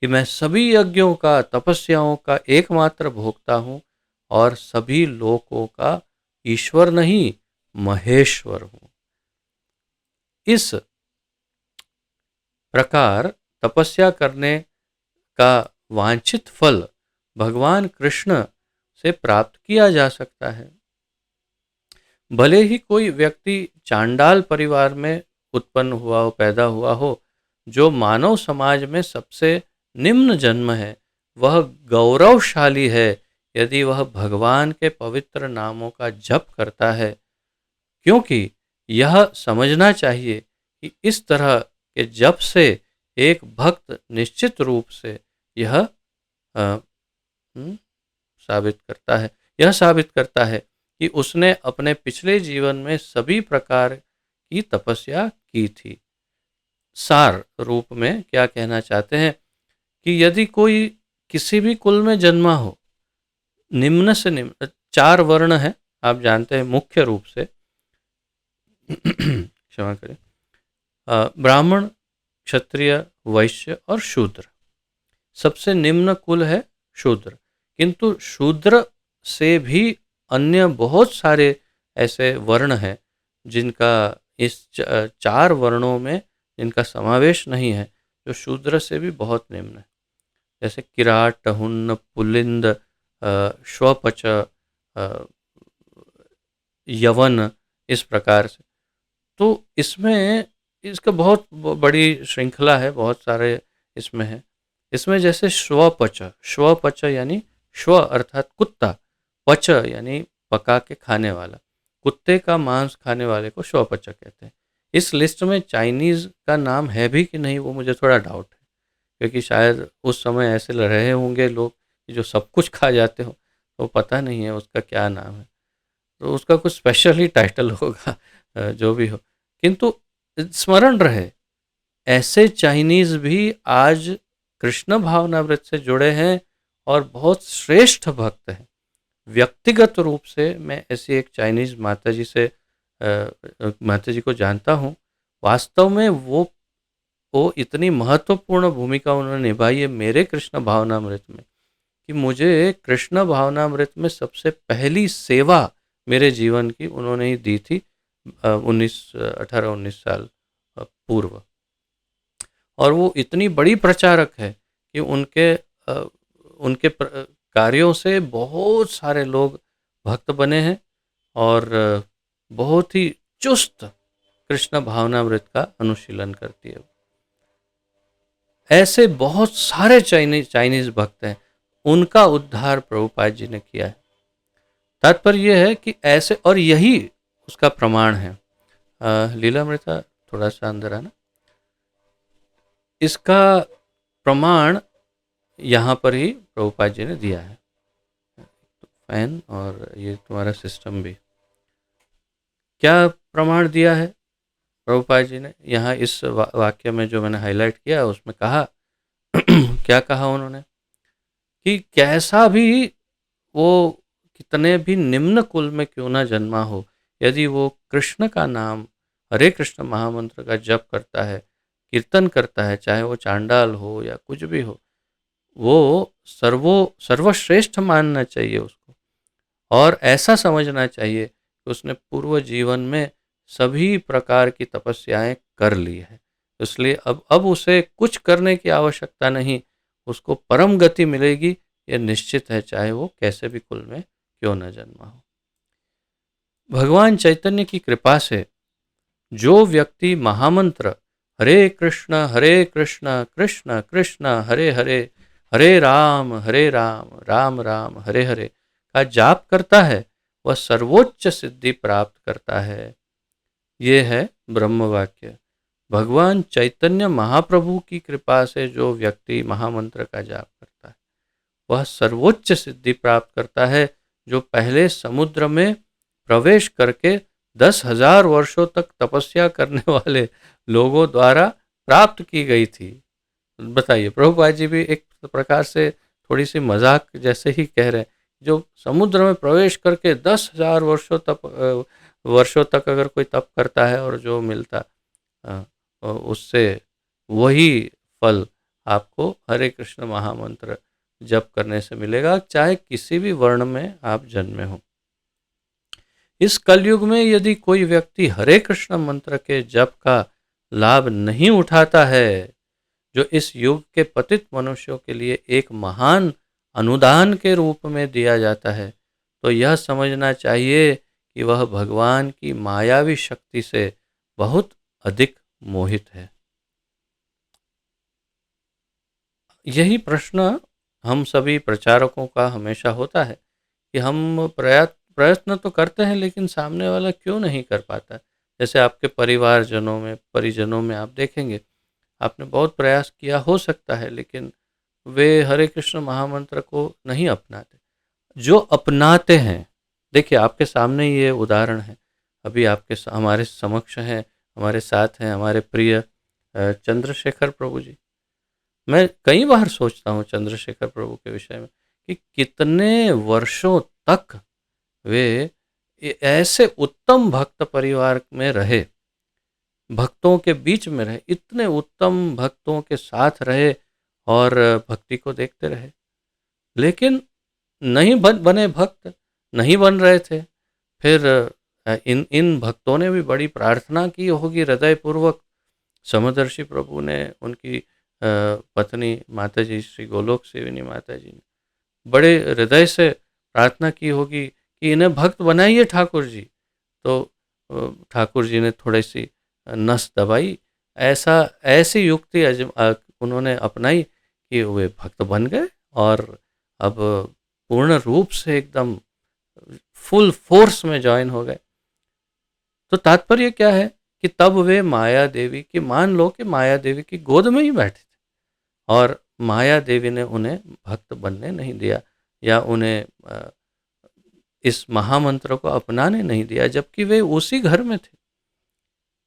कि मैं सभी यज्ञों का, तपस्याओं का एकमात्र भोक्ता हूँ और सभी लोकों का ईश्वर नहीं, महेश्वर हूँ। इस प्रकार तपस्या करने का वांछित फल भगवान कृष्ण से प्राप्त किया जा सकता है। भले ही कोई व्यक्ति चांडाल परिवार में उत्पन्न हुआ हो, पैदा हुआ हो, जो मानव समाज में सबसे निम्न जन्म है, वह गौरवशाली है यदि वह भगवान के पवित्र नामों का जप करता है, क्योंकि यह समझना चाहिए कि इस तरह के जप से एक भक्त निश्चित रूप से यह साबित करता है कि उसने अपने पिछले जीवन में सभी प्रकार की तपस्या की थी। सार रूप में क्या कहना चाहते हैं कि यदि कोई किसी भी कुल में जन्मा हो, निम्न से निम्न 4 वर्ण है, आप जानते हैं मुख्य रूप से क्षमा करें, ब्राह्मण, क्षत्रिय, वैश्य और शूद्र। सबसे निम्न कुल है शूद्र, किंतु शूद्र से भी अन्य बहुत सारे ऐसे वर्ण हैं जिनका इस 4 वर्णों में जिनका समावेश नहीं है, जो शूद्र से भी बहुत निम्न है, जैसे किराट, हुन्न, पुलिंद, श्वपच, यवन, इस प्रकार से। तो इसमें इसका बहुत बड़ी श्रृंखला है, बहुत सारे इसमें है। इसमें जैसे श्वपच यानी श्व अर्थात कुत्ता, पच यानी पका के खाने वाला, कुत्ते का मांस खाने वाले को श्वपच कहते हैं। इस लिस्ट में चाइनीज़ का नाम है भी कि नहीं, वो मुझे थोड़ा डाउट है, क्योंकि शायद उस समय ऐसे रहे होंगे लोग जो सब कुछ खा जाते हो, तो पता नहीं है उसका क्या नाम है, तो उसका कुछ स्पेशल ही टाइटल होगा, जो भी हो। किंतु स्मरण रहे, ऐसे चाइनीज़ भी आज कृष्ण भावनामृत से जुड़े हैं और बहुत श्रेष्ठ भक्त हैं। व्यक्तिगत रूप से मैं ऐसी एक चाइनीज़ माता जी को जानता हूँ। वास्तव में वो इतनी महत्वपूर्ण भूमिका उन्होंने निभाई है मेरे कृष्ण भावनामृत में, कि मुझे कृष्ण भावनामृत में सबसे पहली सेवा मेरे जीवन की उन्होंने ही दी थी, 18-19 साल पूर्व। और वो इतनी बड़ी प्रचारक है कि उनके कार्यों से बहुत सारे लोग भक्त बने हैं और बहुत ही चुस्त कृष्ण भावनामृत का अनुशीलन करती है। ऐसे बहुत सारे चाइनीज भक्त हैं, उनका उद्धार प्रभुपाद जी ने किया है। तात्पर्य यह है कि ऐसे, और यही उसका प्रमाण है। लीलामृता थोड़ा सा अंदर आना, इसका प्रमाण यहाँ पर ही प्रभुपाद जी ने दिया है। फैन और ये तुम्हारा सिस्टम भी, क्या प्रमाण दिया है प्रभुपाद जी ने यहाँ इस वाक्य में जो मैंने हाईलाइट किया, उसमें कहा क्या कहा उन्होंने कि कैसा भी वो कितने भी निम्न कुल में क्यों ना जन्मा हो, यदि वो कृष्ण का नाम, हरे कृष्ण महामंत्र का जप करता है, कीर्तन करता है, चाहे वो चांडाल हो या कुछ भी हो, वो सर्वश्रेष्ठ मानना चाहिए उसको, और ऐसा समझना चाहिए कि उसने पूर्व जीवन में सभी प्रकार की तपस्याएं कर ली है, इसलिए अब उसे कुछ करने की आवश्यकता नहीं, उसको परम गति मिलेगी, यह निश्चित है, चाहे वो कैसे भी कुल में क्यों न जन्मा हो। भगवान चैतन्य की कृपा से जो व्यक्ति महामंत्र हरे कृष्ण कृष्ण कृष्ण हरे हरे, हरे राम राम राम हरे हरे का जाप करता है, वह सर्वोच्च सिद्धि प्राप्त करता है। ये है ब्रह्म वाक्य। भगवान चैतन्य महाप्रभु की कृपा से जो व्यक्ति महामंत्र का जाप करता है, वह सर्वोच्च सिद्धि प्राप्त करता है, जो पहले समुद्र में प्रवेश करके 10,000 वर्षों तक तपस्या करने वाले लोगों द्वारा प्राप्त की गई थी। बताइए, प्रभुपाद जी भी एक प्रकार से थोड़ी सी मजाक जैसे ही कह रहे हैं, जो समुद्र में प्रवेश करके 10,000 वर्षों तक वर्षों तक अगर कोई तप करता है और जो मिलता उससे वही फल आपको हरे कृष्ण महामंत्र जप करने से मिलेगा, चाहे किसी भी वर्ण में आप जन्मे हो। इस कलयुग में यदि कोई व्यक्ति हरे कृष्ण मंत्र के जप का लाभ नहीं उठाता है, जो इस युग के पतित मनुष्यों के लिए एक महान अनुदान के रूप में दिया जाता है, तो यह समझना चाहिए कि वह भगवान की मायावी शक्ति से बहुत अधिक मोहित है। यही प्रश्न हम सभी प्रचारकों का हमेशा होता है कि हम प्रयत्न तो करते हैं, लेकिन सामने वाला क्यों नहीं कर पाता। जैसे आपके परिवारजनों में, परिजनों में आप देखेंगे, आपने बहुत प्रयास किया हो सकता है, लेकिन वे हरे कृष्ण महामंत्र को नहीं अपनाते। जो अपनाते हैं, देखिए आपके सामने ये उदाहरण है, अभी हमारे समक्ष हैं, हमारे साथ हैं हमारे प्रिय चंद्रशेखर प्रभु जी। मैं कई बार सोचता हूँ चंद्रशेखर प्रभु के विषय में कि कितने वर्षों तक वे ऐसे उत्तम भक्त परिवार में रहे, भक्तों के बीच में रहे, इतने उत्तम भक्तों के साथ रहे और भक्ति को देखते रहे, लेकिन नहीं बने भक्त, नहीं बन रहे थे। फिर इन इन भक्तों ने भी बड़ी प्रार्थना की होगी हृदय पूर्वक। समदर्शी प्रभु ने, उनकी पत्नी माता जी श्री गोलोक सेविनी माता जी ने बड़े हृदय से प्रार्थना की होगी कि इन्हें भक्त बनाइए ठाकुर जी। तो ठाकुर जी ने थोड़ी सी नस दबाई, ऐसी युक्ति उन्होंने अपनाई कि वे भक्त बन गए और अब पूर्ण रूप से एकदम फुल फोर्स में ज्वाइन हो गए। तो तात्पर्य क्या है कि तब वे माया देवी की, मान लो कि माया देवी की गोद में ही बैठे थे और माया देवी ने उन्हें भक्त बनने नहीं दिया या उन्हें इस महामंत्र को अपनाने नहीं दिया, जबकि वे उसी घर में थे।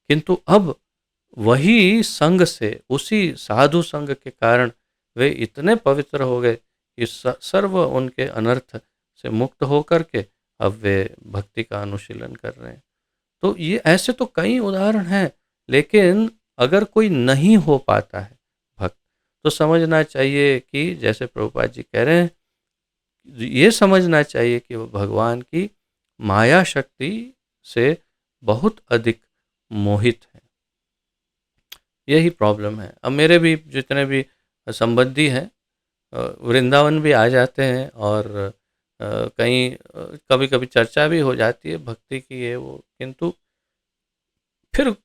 किंतु अब वही संग से, उसी साधु संग के कारण वे इतने पवित्र हो गए कि सर्व उनके अनर्थ से मुक्त होकर के अब वे भक्ति का अनुशीलन कर रहे हैं। तो ये ऐसे तो कई उदाहरण हैं, लेकिन अगर कोई नहीं हो पाता है भक्त, तो समझना चाहिए कि जैसे प्रभुपाद जी कह रहे हैं, ये समझना चाहिए कि वो भगवान की माया शक्ति से बहुत अधिक मोहित है। यही प्रॉब्लम है। अब मेरे भी जितने भी संबंधी हैं वृंदावन भी आ जाते हैं और कहीं कभी कभी चर्चा भी हो जाती है भक्ति की, ये वो, किंतु फिर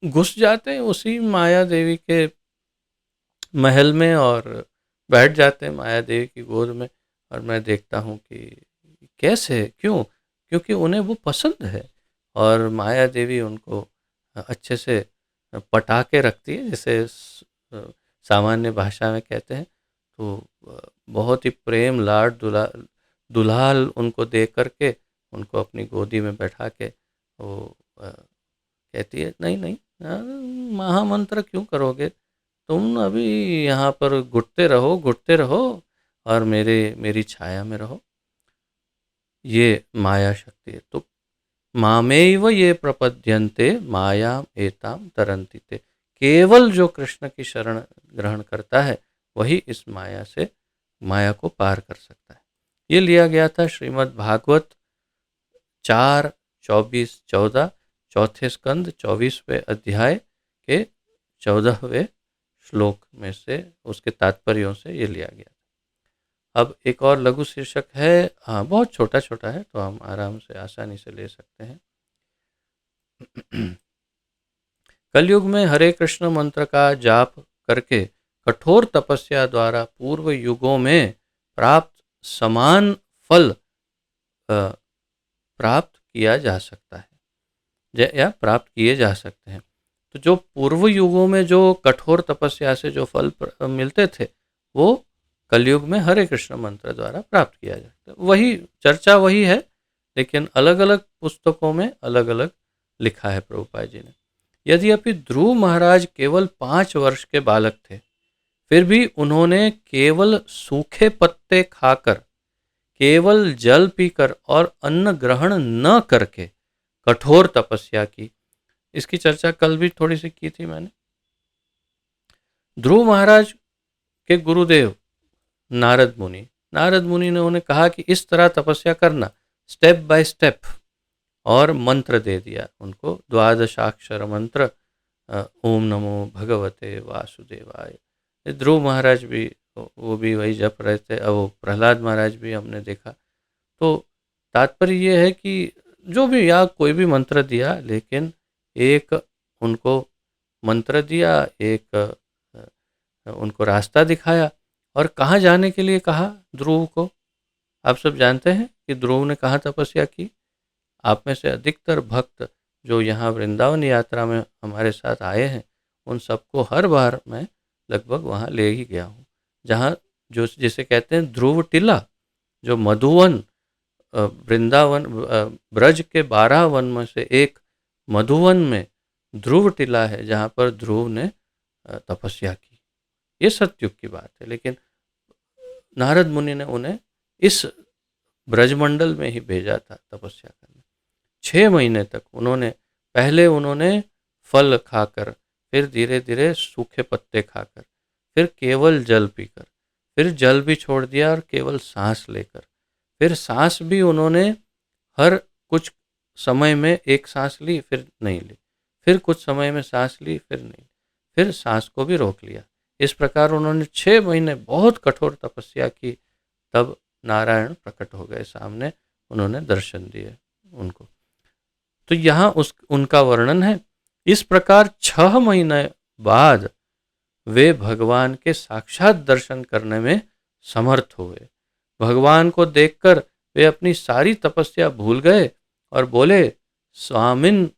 घुस जाते हैं उसी माया देवी के महल में और बैठ जाते हैं माया देवी की गोद में। और मैं देखता हूँ कि कैसे, क्यों? क्योंकि उन्हें वो पसंद है और माया देवी उनको अच्छे से पटा के रखती है, जैसे सामान्य भाषा में कहते हैं। तो बहुत ही प्रेम लाड दुलाल उनको दे करके उनको अपनी गोदी में बैठा के वो कहती है, नहीं नहीं, महामंत्र क्यों करोगे तुम, अभी यहाँ पर घुटते रहो और मेरी छाया में रहो। ये माया शक्ति है। तो मामेव ये प्रपद्यन्ते मायाम एताम तरन्ति ते, केवल जो कृष्ण की शरण ग्रहण करता है वही इस माया को पार कर सकता है। ये लिया गया था श्रीमद् भागवत 4:24-14, चौथे स्कंद 24वें अध्याय के 14वें श्लोक में से, उसके तात्पर्यों से ये लिया गया। अब एक और लघु शीर्षक है, हाँ बहुत छोटा छोटा है, तो हम आराम से आसानी से ले सकते हैं। कलयुग में हरे कृष्ण मंत्र का जाप करके कठोर तपस्या द्वारा पूर्व युगों में प्राप्त समान फल प्राप्त किया जा सकता है या प्राप्त किए जा सकते हैं। तो जो पूर्व युगों में जो कठोर तपस्या से जो फल मिलते थे, वो कलयुग में हरे कृष्ण मंत्र द्वारा प्राप्त किया जाता है। वही चर्चा वही है, लेकिन अलग अलग पुस्तकों में अलग अलग लिखा है प्रभुपाद जी ने। यद्यपि ध्रुव महाराज केवल 5 वर्ष के बालक थे, फिर भी उन्होंने केवल सूखे पत्ते खाकर, केवल जल पीकर और अन्न ग्रहण न करके कठोर तपस्या की। इसकी चर्चा कल भी थोड़ी सी की थी मैंने। ध्रुव महाराज के गुरुदेव नारद मुनि ने उन्हें कहा कि इस तरह तपस्या करना, स्टेप बाय स्टेप, और मंत्र दे दिया उनको, द्वादशाक्षर मंत्र, ओम नमो भगवते वासुदेवाय। ध्रुव महाराज भी, वो भी वही जप रहे थे। अब वो प्रहलाद महाराज भी हमने देखा। तो तात्पर्य ये है कि जो भी, या कोई भी मंत्र दिया, लेकिन एक उनको मंत्र दिया, एक उनको रास्ता दिखाया, और कहाँ जाने के लिए कहा ध्रुव को। आप सब जानते हैं कि ध्रुव ने कहाँ तपस्या की। आप में से अधिकतर भक्त जो यहाँ वृंदावन यात्रा में हमारे साथ आए हैं, उन सबको हर बार मैं लगभग वहाँ ले ही गया हूँ, जहाँ जो जिसे कहते हैं ध्रुव टीला, जो मधुवन, वृंदावन ब्रज के 12 वन में से एक मधुवन में ध्रुव टीला है, जहाँ पर ध्रुव ने तपस्या की। ये सत्युग की बात है। लेकिन नारद मुनि ने उन्हें इस ब्रजमंडल में ही भेजा था तपस्या करने। 6 महीने तक पहले उन्होंने फल खाकर, फिर धीरे धीरे सूखे पत्ते खाकर, फिर केवल जल पीकर, फिर जल भी छोड़ दिया और केवल सांस लेकर, फिर सांस भी उन्होंने हर कुछ समय में एक सांस ली, फिर नहीं ली, फिर कुछ समय में सांस ली, फिर नहीं, फिर सांस को भी रोक लिया। इस प्रकार उन्होंने 6 महीने बहुत कठोर तपस्या की। तब नारायण प्रकट हो गए सामने, उन्होंने दर्शन दिए उनको। तो यहाँ उनका वर्णन है। इस प्रकार 6 महीने बाद वे भगवान के साक्षात दर्शन करने में समर्थ हुए। भगवान को देखकर वे अपनी सारी तपस्या भूल गए और बोले, स्वामिन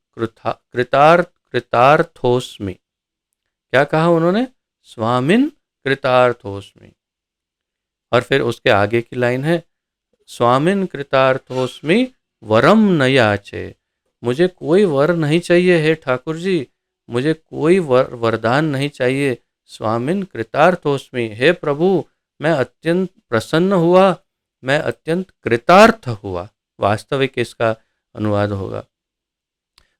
कृतार्थोस्मि। क्या कहा उन्होंने? स्वामिन कृतार्थोस्मि। और फिर उसके आगे की लाइन है, स्वामिन कृतार्थोस्मि वरम न याचे। मुझे कोई वर नहीं चाहिए हे ठाकुर जी, मुझे कोई वरदान नहीं चाहिए। स्वामिन कृतार्थोस्मि, हे प्रभु मैं अत्यंत प्रसन्न हुआ, मैं अत्यंत कृतार्थ हुआ, वास्तविक इसका अनुवाद होगा,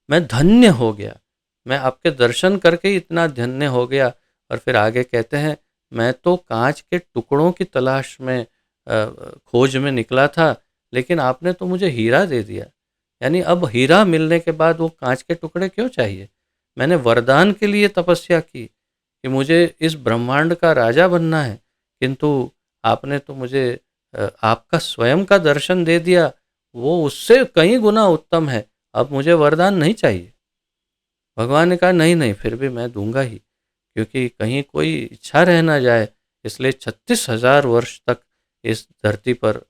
मैं धन्य हो गया, मैं आपके दर्शन करके इतना धन्य हो गया। और फिर आगे कहते हैं, मैं तो कांच के टुकड़ों की तलाश में, खोज में निकला था, लेकिन आपने तो मुझे हीरा दे दिया। यानी अब हीरा मिलने के बाद वो कांच के टुकड़े क्यों चाहिए? मैंने वरदान के लिए तपस्या की कि मुझे इस ब्रह्मांड का राजा बनना है, किंतु आपने तो मुझे आपका स्वयं का दर्शन दे दिया, वो उससे कई गुना उत्तम है। अब मुझे वरदान नहीं चाहिए। भगवान ने कहा, नहीं नहीं, फिर भी मैं दूंगा ही, क्योंकि कहीं कोई इच्छा रह ना जाए, इसलिए 36,000 वर्ष तक इस धरती पर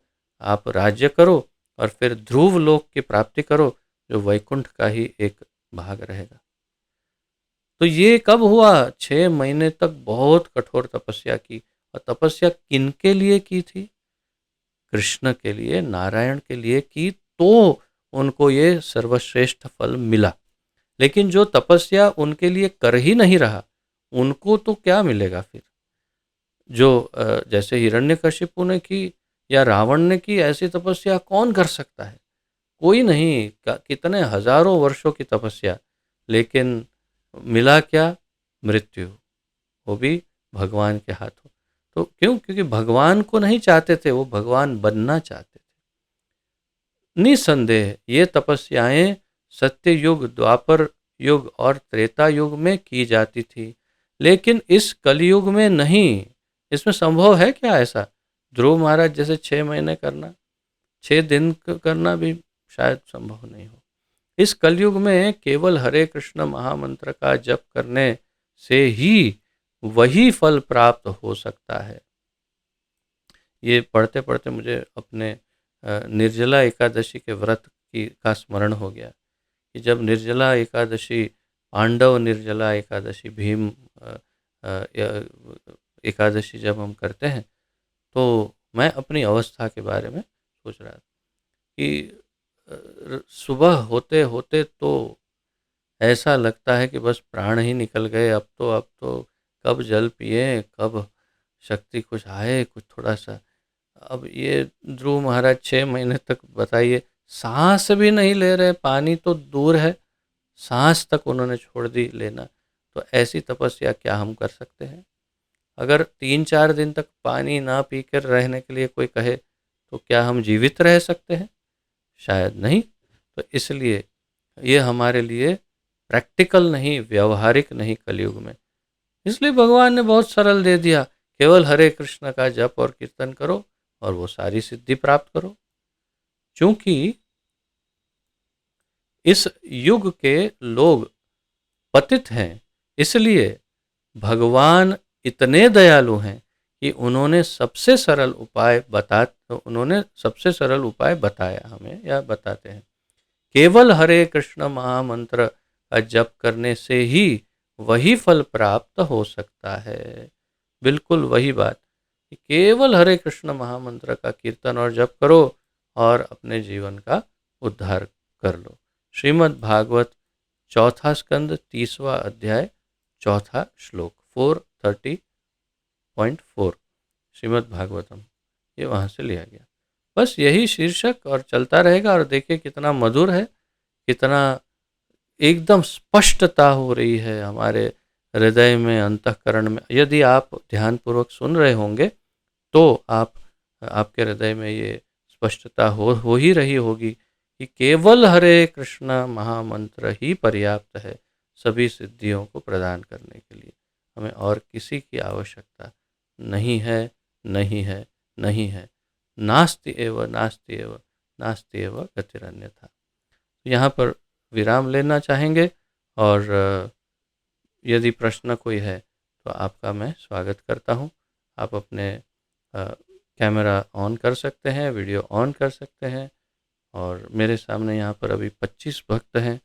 आप राज्य करो और फिर ध्रुव लोक की प्राप्ति करो, जो वैकुंठ का ही एक भाग रहेगा। तो ये कब हुआ? 6 महीने तक बहुत कठोर तपस्या की। और तपस्या किनके लिए की थी? कृष्ण के लिए, नारायण के लिए की, तो उनको ये सर्वश्रेष्ठ फल मिला। लेकिन जो तपस्या उनके लिए कर ही नहीं रहा, उनको तो क्या मिलेगा फिर? जो जैसे हिरण्यकशिपु ने की या रावण ने की, ऐसी तपस्या कौन कर सकता है? कोई नहीं। कितने हजारों वर्षों की तपस्या, लेकिन मिला क्या? मृत्यु, वो भी भगवान के हाथों। तो क्यों? क्योंकि भगवान को नहीं चाहते थे, वो भगवान बनना चाहते थे। निसंदेह ये तपस्याएं सत्य युग, द्वापर युग और त्रेता युग में की जाती थी, लेकिन इस कलयुग में नहीं। इसमें संभव है क्या ऐसा? ध्रुव महाराज जैसे 6 महीने करना, 6 दिन करना भी शायद संभव नहीं हो। इस कलयुग में केवल हरे कृष्ण महामंत्र का जप करने से ही वही फल प्राप्त हो सकता है। ये पढ़ते पढ़ते मुझे अपने निर्जला एकादशी के व्रत का स्मरण हो गया कि जब निर्जला एकादशी, पांडव निर्जला एकादशी, भीम एकादशी जब हम करते हैं, तो मैं अपनी अवस्था के बारे में सोच रहा था कि सुबह होते होते तो ऐसा लगता है कि बस प्राण ही निकल गए। अब तो कब जल पिए, कब शक्ति कुछ आए, कुछ थोड़ा सा। अब ये ध्रुव महाराज 6 महीने तक, बताइए, सांस भी नहीं ले रहे, पानी तो दूर है, सांस तक उन्होंने छोड़ दी लेना। तो ऐसी तपस्या क्या हम कर सकते हैं? अगर 3-4 दिन तक पानी ना पीकर रहने के लिए कोई कहे, तो क्या हम जीवित रह सकते हैं? शायद नहीं। तो इसलिए ये हमारे लिए प्रैक्टिकल नहीं, व्यवहारिक नहीं कलयुग में। इसलिए भगवान ने बहुत सरल दे दिया, केवल हरे कृष्ण का जप और कीर्तन करो और वो सारी सिद्धि प्राप्त करो। क्योंकि इस युग के लोग पतित हैं, इसलिए भगवान इतने दयालु हैं कि उन्होंने सबसे सरल उपाय बताया हमें, या बताते हैं। केवल हरे कृष्ण महामंत्र का जप करने से ही वही फल प्राप्त हो सकता है। बिल्कुल वही बात कि केवल हरे कृष्ण महामंत्र का कीर्तन और जप करो और अपने जीवन का उद्धार कर लो। श्रीमद् भागवत चौथा स्कंद 30वां अध्याय चौथा श्लोक 430.4 श्रीमद् भागवतम, ये वहाँ से लिया गया। बस यही शीर्षक और चलता रहेगा। और देखिए कितना मधुर है, कितना एकदम स्पष्टता हो रही है हमारे हृदय में, अंतःकरण में। यदि आप ध्यानपूर्वक सुन रहे होंगे तो आपके हृदय में ये स्पष्टता हो ही रही होगी कि केवल हरे कृष्ण महामंत्र ही पर्याप्त है सभी सिद्धियों को प्रदान करने के लिए। हमें और किसी की आवश्यकता नहीं है, नहीं है, नहीं है। नास्ति एव नास्ति एव नास्ति एव गतिरन्यथा। यहाँ पर विराम लेना चाहेंगे, और यदि प्रश्न कोई है तो आपका मैं स्वागत करता हूँ। आप अपने कैमरा ऑन कर सकते हैं, वीडियो ऑन कर सकते हैं। और मेरे सामने यहाँ पर अभी 25 भक्त हैं,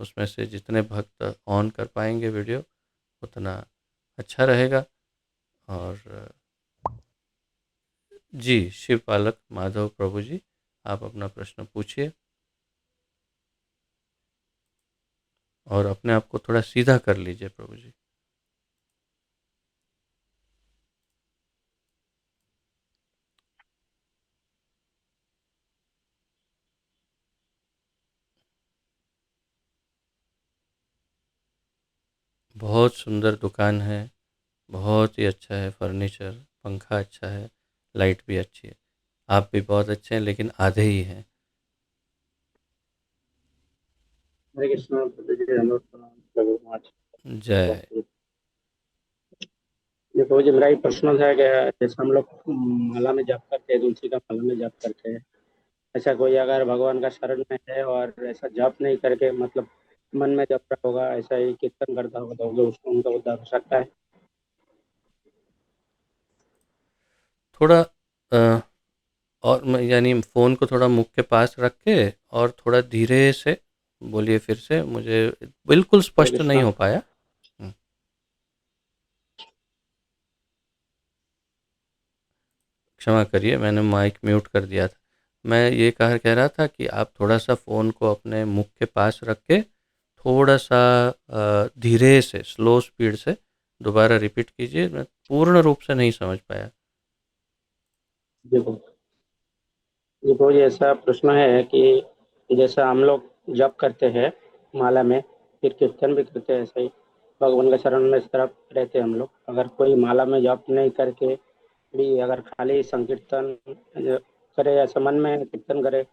उसमें से जितने भक्त ऑन कर पाएंगे वीडियो उतना अच्छा रहेगा। और जी, शिव पालक माधव प्रभु जी, आप अपना प्रश्न पूछिए और अपने आप को थोड़ा सीधा कर लीजिए प्रभु जी। बहुत सुंदर दुकान है, बहुत ही अच्छा है फर्नीचर, पंखा अच्छा है, लाइट भी अच्छी है। आप भी बहुत अच्छे हैं, लेकिन आधे ही हैं। हरे कृष्ण प्रभु जी, हम लोग प्रभु महाराज। जय। ये प्रभु जी, मेरा एक प्रश्न था कि जैसे हम लोग माला में जप करते हैं, तुलसी का माला में जप करते हैं, ऐसा कोई अगर भगवान का शरण में है और ऐसा जप नहीं करके मतलब मन में जप रहा होगा, ऐसा ही कीर्तन करता होगा, तो उसको उनका उद्धार हो सकता है? थोड़ा और यानी फ़ोन को थोड़ा मुख के पास रख के और थोड़ा धीरे से बोलिए फिर से, मुझे बिल्कुल हरे स्पष्ट नहीं कृष्ण। हो पाया। क्षमा करिए, मैंने माइक म्यूट कर दिया था। मैं ये कह रहा था कि आप थोड़ा सा फ़ोन को अपने मुख के पास रख के थोड़ा सा धीरे से, स्लो स्पीड से दोबारा रिपीट कीजिए। मैं पूर्ण रूप से नहीं समझ पाया। देखो, ये प्रभु जी, ऐसा प्रश्न है कि जैसा हम लोग जप करते हैं माला में, फिर कीर्तन भी करते हैं, ऐसे ही भगवान का शरण में इस तरफ रहते हैं हम लोग। अगर कोई माला में जप नहीं करके भी अगर खाली संकीर्तन करे, ऐसा मन में कीर्तन करे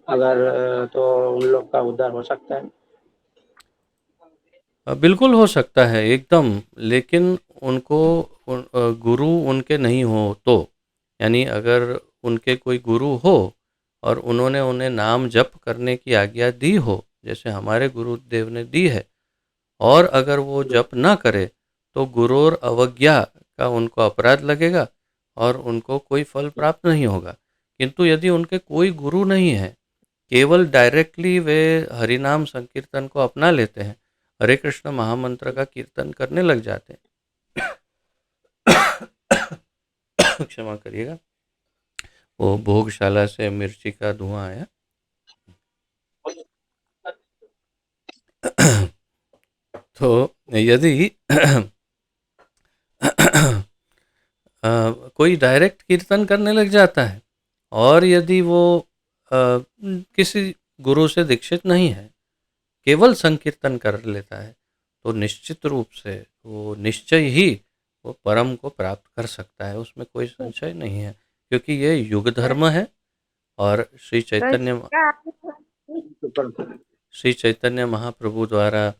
अगर, तो उन लोग का उद्धार हो सकता है? बिल्कुल हो सकता है एकदम, लेकिन उनको गुरु उनके नहीं हो तो, यानी अगर उनके कोई गुरु हो और उन्होंने उन्हें नाम जप करने की आज्ञा दी हो, जैसे हमारे गुरुदेव ने दी है, और अगर वो जप ना करे तो गुरोर अवज्ञा का उनको अपराध लगेगा और उनको कोई फल प्राप्त नहीं होगा। किंतु यदि उनके कोई गुरु नहीं है, केवल डायरेक्टली वे हरिनाम संकीर्तन को अपना लेते हैं, हरे कृष्ण महामंत्र का कीर्तन करने लग जाते हैं। क्षमा करिएगा, वो भोगशाला से मिर्ची का धुआं आया। तो यदि कोई डायरेक्ट कीर्तन करने लग जाता है, और यदि वो किसी गुरु से दीक्षित नहीं है, केवल संकीर्तन कर लेता है, तो निश्चित रूप से वो निश्चय ही वो परम को प्राप्त कर सकता है, उसमें कोई संशय नहीं है, क्योंकि ये युग धर्म है। और श्री चैतन्य महाप्रभु द्वारा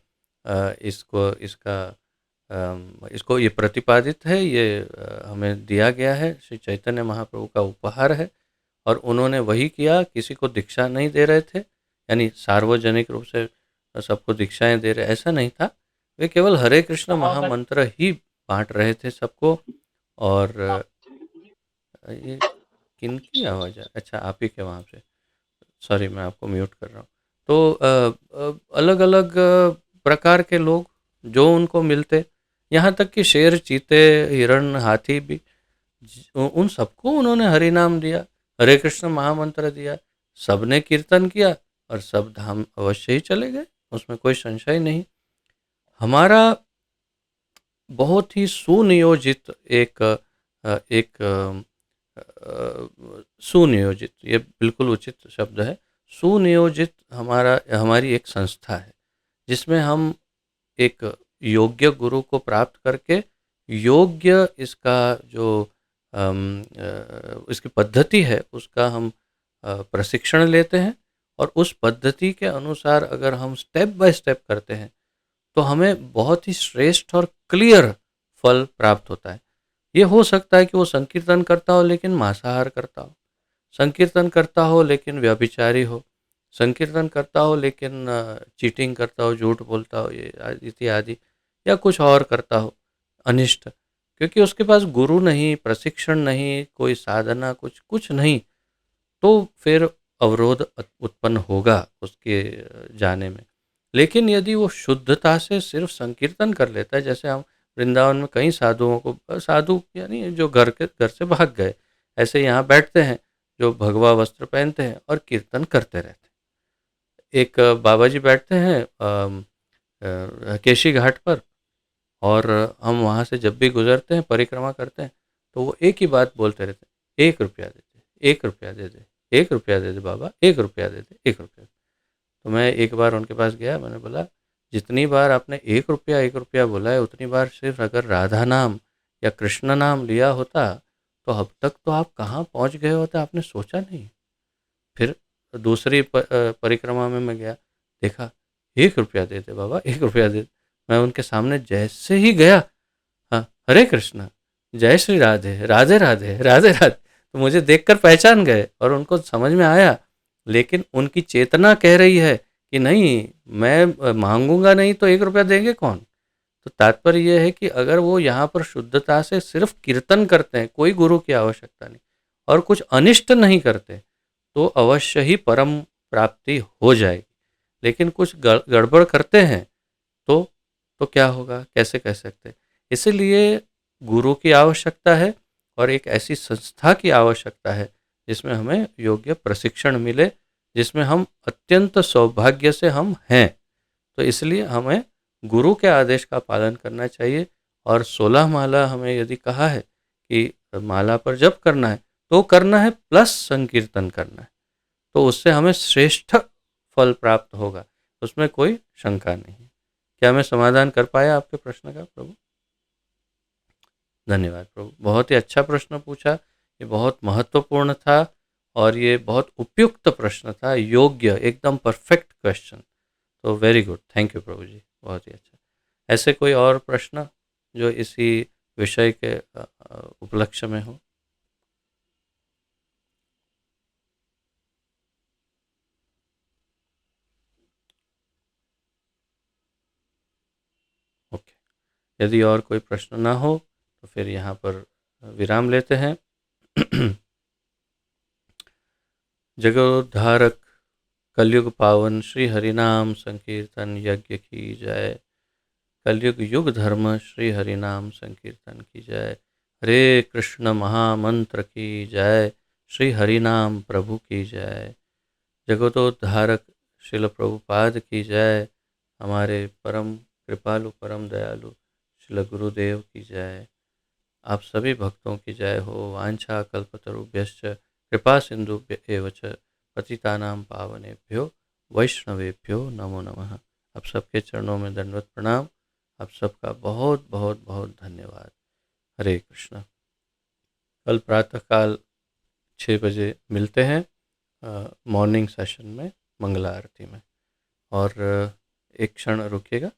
इसको ये प्रतिपादित है, ये हमें दिया गया है, श्री चैतन्य महाप्रभु का उपहार है। और उन्होंने वही किया, किसी को दीक्षा नहीं दे रहे थे, यानी सार्वजनिक रूप से सबको दीक्षाएं दे रहे, ऐसा नहीं था। वे केवल हरे कृष्ण महामंत्र ही बांट रहे थे सबको। और ये किनकी आवाज़ है? अच्छा, आप ही के वहाँ से, सॉरी मैं आपको म्यूट कर रहा हूँ। तो अलग अलग प्रकार के लोग जो उनको मिलते, यहाँ तक कि शेर, चीते, हिरण, हाथी भी, उन सबको उन्होंने हरि नाम दिया, हरे कृष्ण महामंत्र दिया, सबने कीर्तन किया और सब धाम अवश्य ही चले गए, उसमें कोई संशय नहीं। हमारा बहुत ही सुनियोजित एक सुनियोजित, ये बिल्कुल उचित शब्द है, सुनियोजित हमारी एक संस्था है, जिसमें हम एक योग्य गुरु को प्राप्त करके योग्य इसका जो इसकी पद्धति है उसका हम प्रशिक्षण लेते हैं। और उस पद्धति के अनुसार अगर हम स्टेप बाय स्टेप करते हैं तो हमें बहुत ही श्रेष्ठ और क्लियर फल प्राप्त होता है। ये हो सकता है कि वो संकीर्तन करता हो लेकिन मांसाहार करता हो, संकीर्तन करता हो लेकिन व्यभिचारी हो, संकीर्तन करता हो लेकिन चीटिंग करता हो, झूठ बोलता हो, ये इत्यादि, या कुछ और करता हो अनिष्ट, क्योंकि उसके पास गुरु नहीं, प्रशिक्षण नहीं, कोई साधना, कुछ कुछ नहीं, तो फिर अवरोध उत्पन्न होगा उसके जाने में। लेकिन यदि वो शुद्धता से सिर्फ संकीर्तन कर लेता है, जैसे हम वृंदावन में कई साधुओं को, साधु यानी जो घर से भाग गए, ऐसे यहाँ बैठते हैं जो भगवा वस्त्र पहनते हैं और कीर्तन करते रहते हैं। एक बाबा जी बैठते हैं केशी घाट पर, और हम वहाँ से जब भी गुजरते हैं, परिक्रमा करते हैं, तो वो एक ही बात बोलते रहते हैं, 1 रुपया दे दे, 1 रुपया दे दे, 1 रुपया दे दे बाबा, 1 रुपया दे दे, 1 रुपया। तो मैं एक बार उनके पास गया, मैंने बोला जितनी बार आपने 1 रुपया 1 रुपया बोला है, उतनी बार सिर्फ अगर राधा नाम या कृष्ण नाम लिया होता तो अब तक तो आप कहाँ पहुँच गए होते, आपने सोचा नहीं। फिर दूसरी परिक्रमा में मैं गया, देखा 1 रुपया दे दे बाबा, 1 रुपया दे दे। मैं उनके सामने जैसे ही गया, हाँ, हरे कृष्णा, जय श्री राधे, राधे राधे, राधे राधे, तो मुझे देखकर पहचान गए और उनको समझ में आया। लेकिन उनकी चेतना कह रही है कि नहीं, मैं मांगूंगा नहीं तो 1 रुपया देंगे कौन। तो तात्पर्य यह है कि अगर वो यहाँ पर शुद्धता से सिर्फ कीर्तन करते हैं, कोई गुरु की आवश्यकता नहीं, और कुछ अनिष्ट नहीं करते, तो अवश्य ही परम प्राप्ति हो जाएगी। लेकिन कुछ गड़बड़ करते हैं तो क्या होगा, कैसे कह सकते हैं। इसीलिए गुरु की आवश्यकता है और एक ऐसी संस्था की आवश्यकता है जिसमें हमें योग्य प्रशिक्षण मिले, जिसमें हम अत्यंत सौभाग्य से हम हैं। तो इसलिए हमें गुरु के आदेश का पालन करना चाहिए। और 16 माला हमें यदि कहा है कि माला पर जप करना है तो करना है, प्लस संकीर्तन करना है, तो उससे हमें श्रेष्ठ फल प्राप्त होगा, उसमें कोई शंका नहीं। क्या मैं समाधान कर पाया आपके प्रश्न का प्रभु? धन्यवाद प्रभु, बहुत ही अच्छा प्रश्न पूछा, ये बहुत महत्वपूर्ण था और ये बहुत उपयुक्त प्रश्न था, योग्य, एकदम परफेक्ट क्वेश्चन। तो वेरी गुड, थैंक यू प्रभु जी, बहुत ही अच्छा। ऐसे कोई और प्रश्न जो इसी विषय के उपलक्ष्य में हो? ओके, यदि और कोई प्रश्न ना हो तो फिर यहाँ पर विराम लेते हैं। जगोद्धारक कलयुग पावन श्री हरिनाम संकीर्तन यज्ञ की जय। कलयुग युग धर्म श्री हरिनाम संकीर्तन की जय। हरे कृष्ण महामंत्र की जय। श्री हरिनाम प्रभु की जय। जगतोद्धारक शिल प्रभुपाद की जय। हमारे परम कृपालु परम दयालु शिल गुरुदेव की जय। आप सभी भक्तों की जय हो। वांछा कल्पतरुभ्यश्च कृपा सिंधुभ्य एव च पतितानां पावनेभ्यो वैष्णवेभ्यो नमो नमः। आप सबके चरणों में दंडवत प्रणाम। आप सबका बहुत बहुत बहुत धन्यवाद। हरे कृष्णा। कल प्रातःकाल 6 बजे मिलते हैं मॉर्निंग सेशन में मंगला आरती में। और एक क्षण रुकिएगा,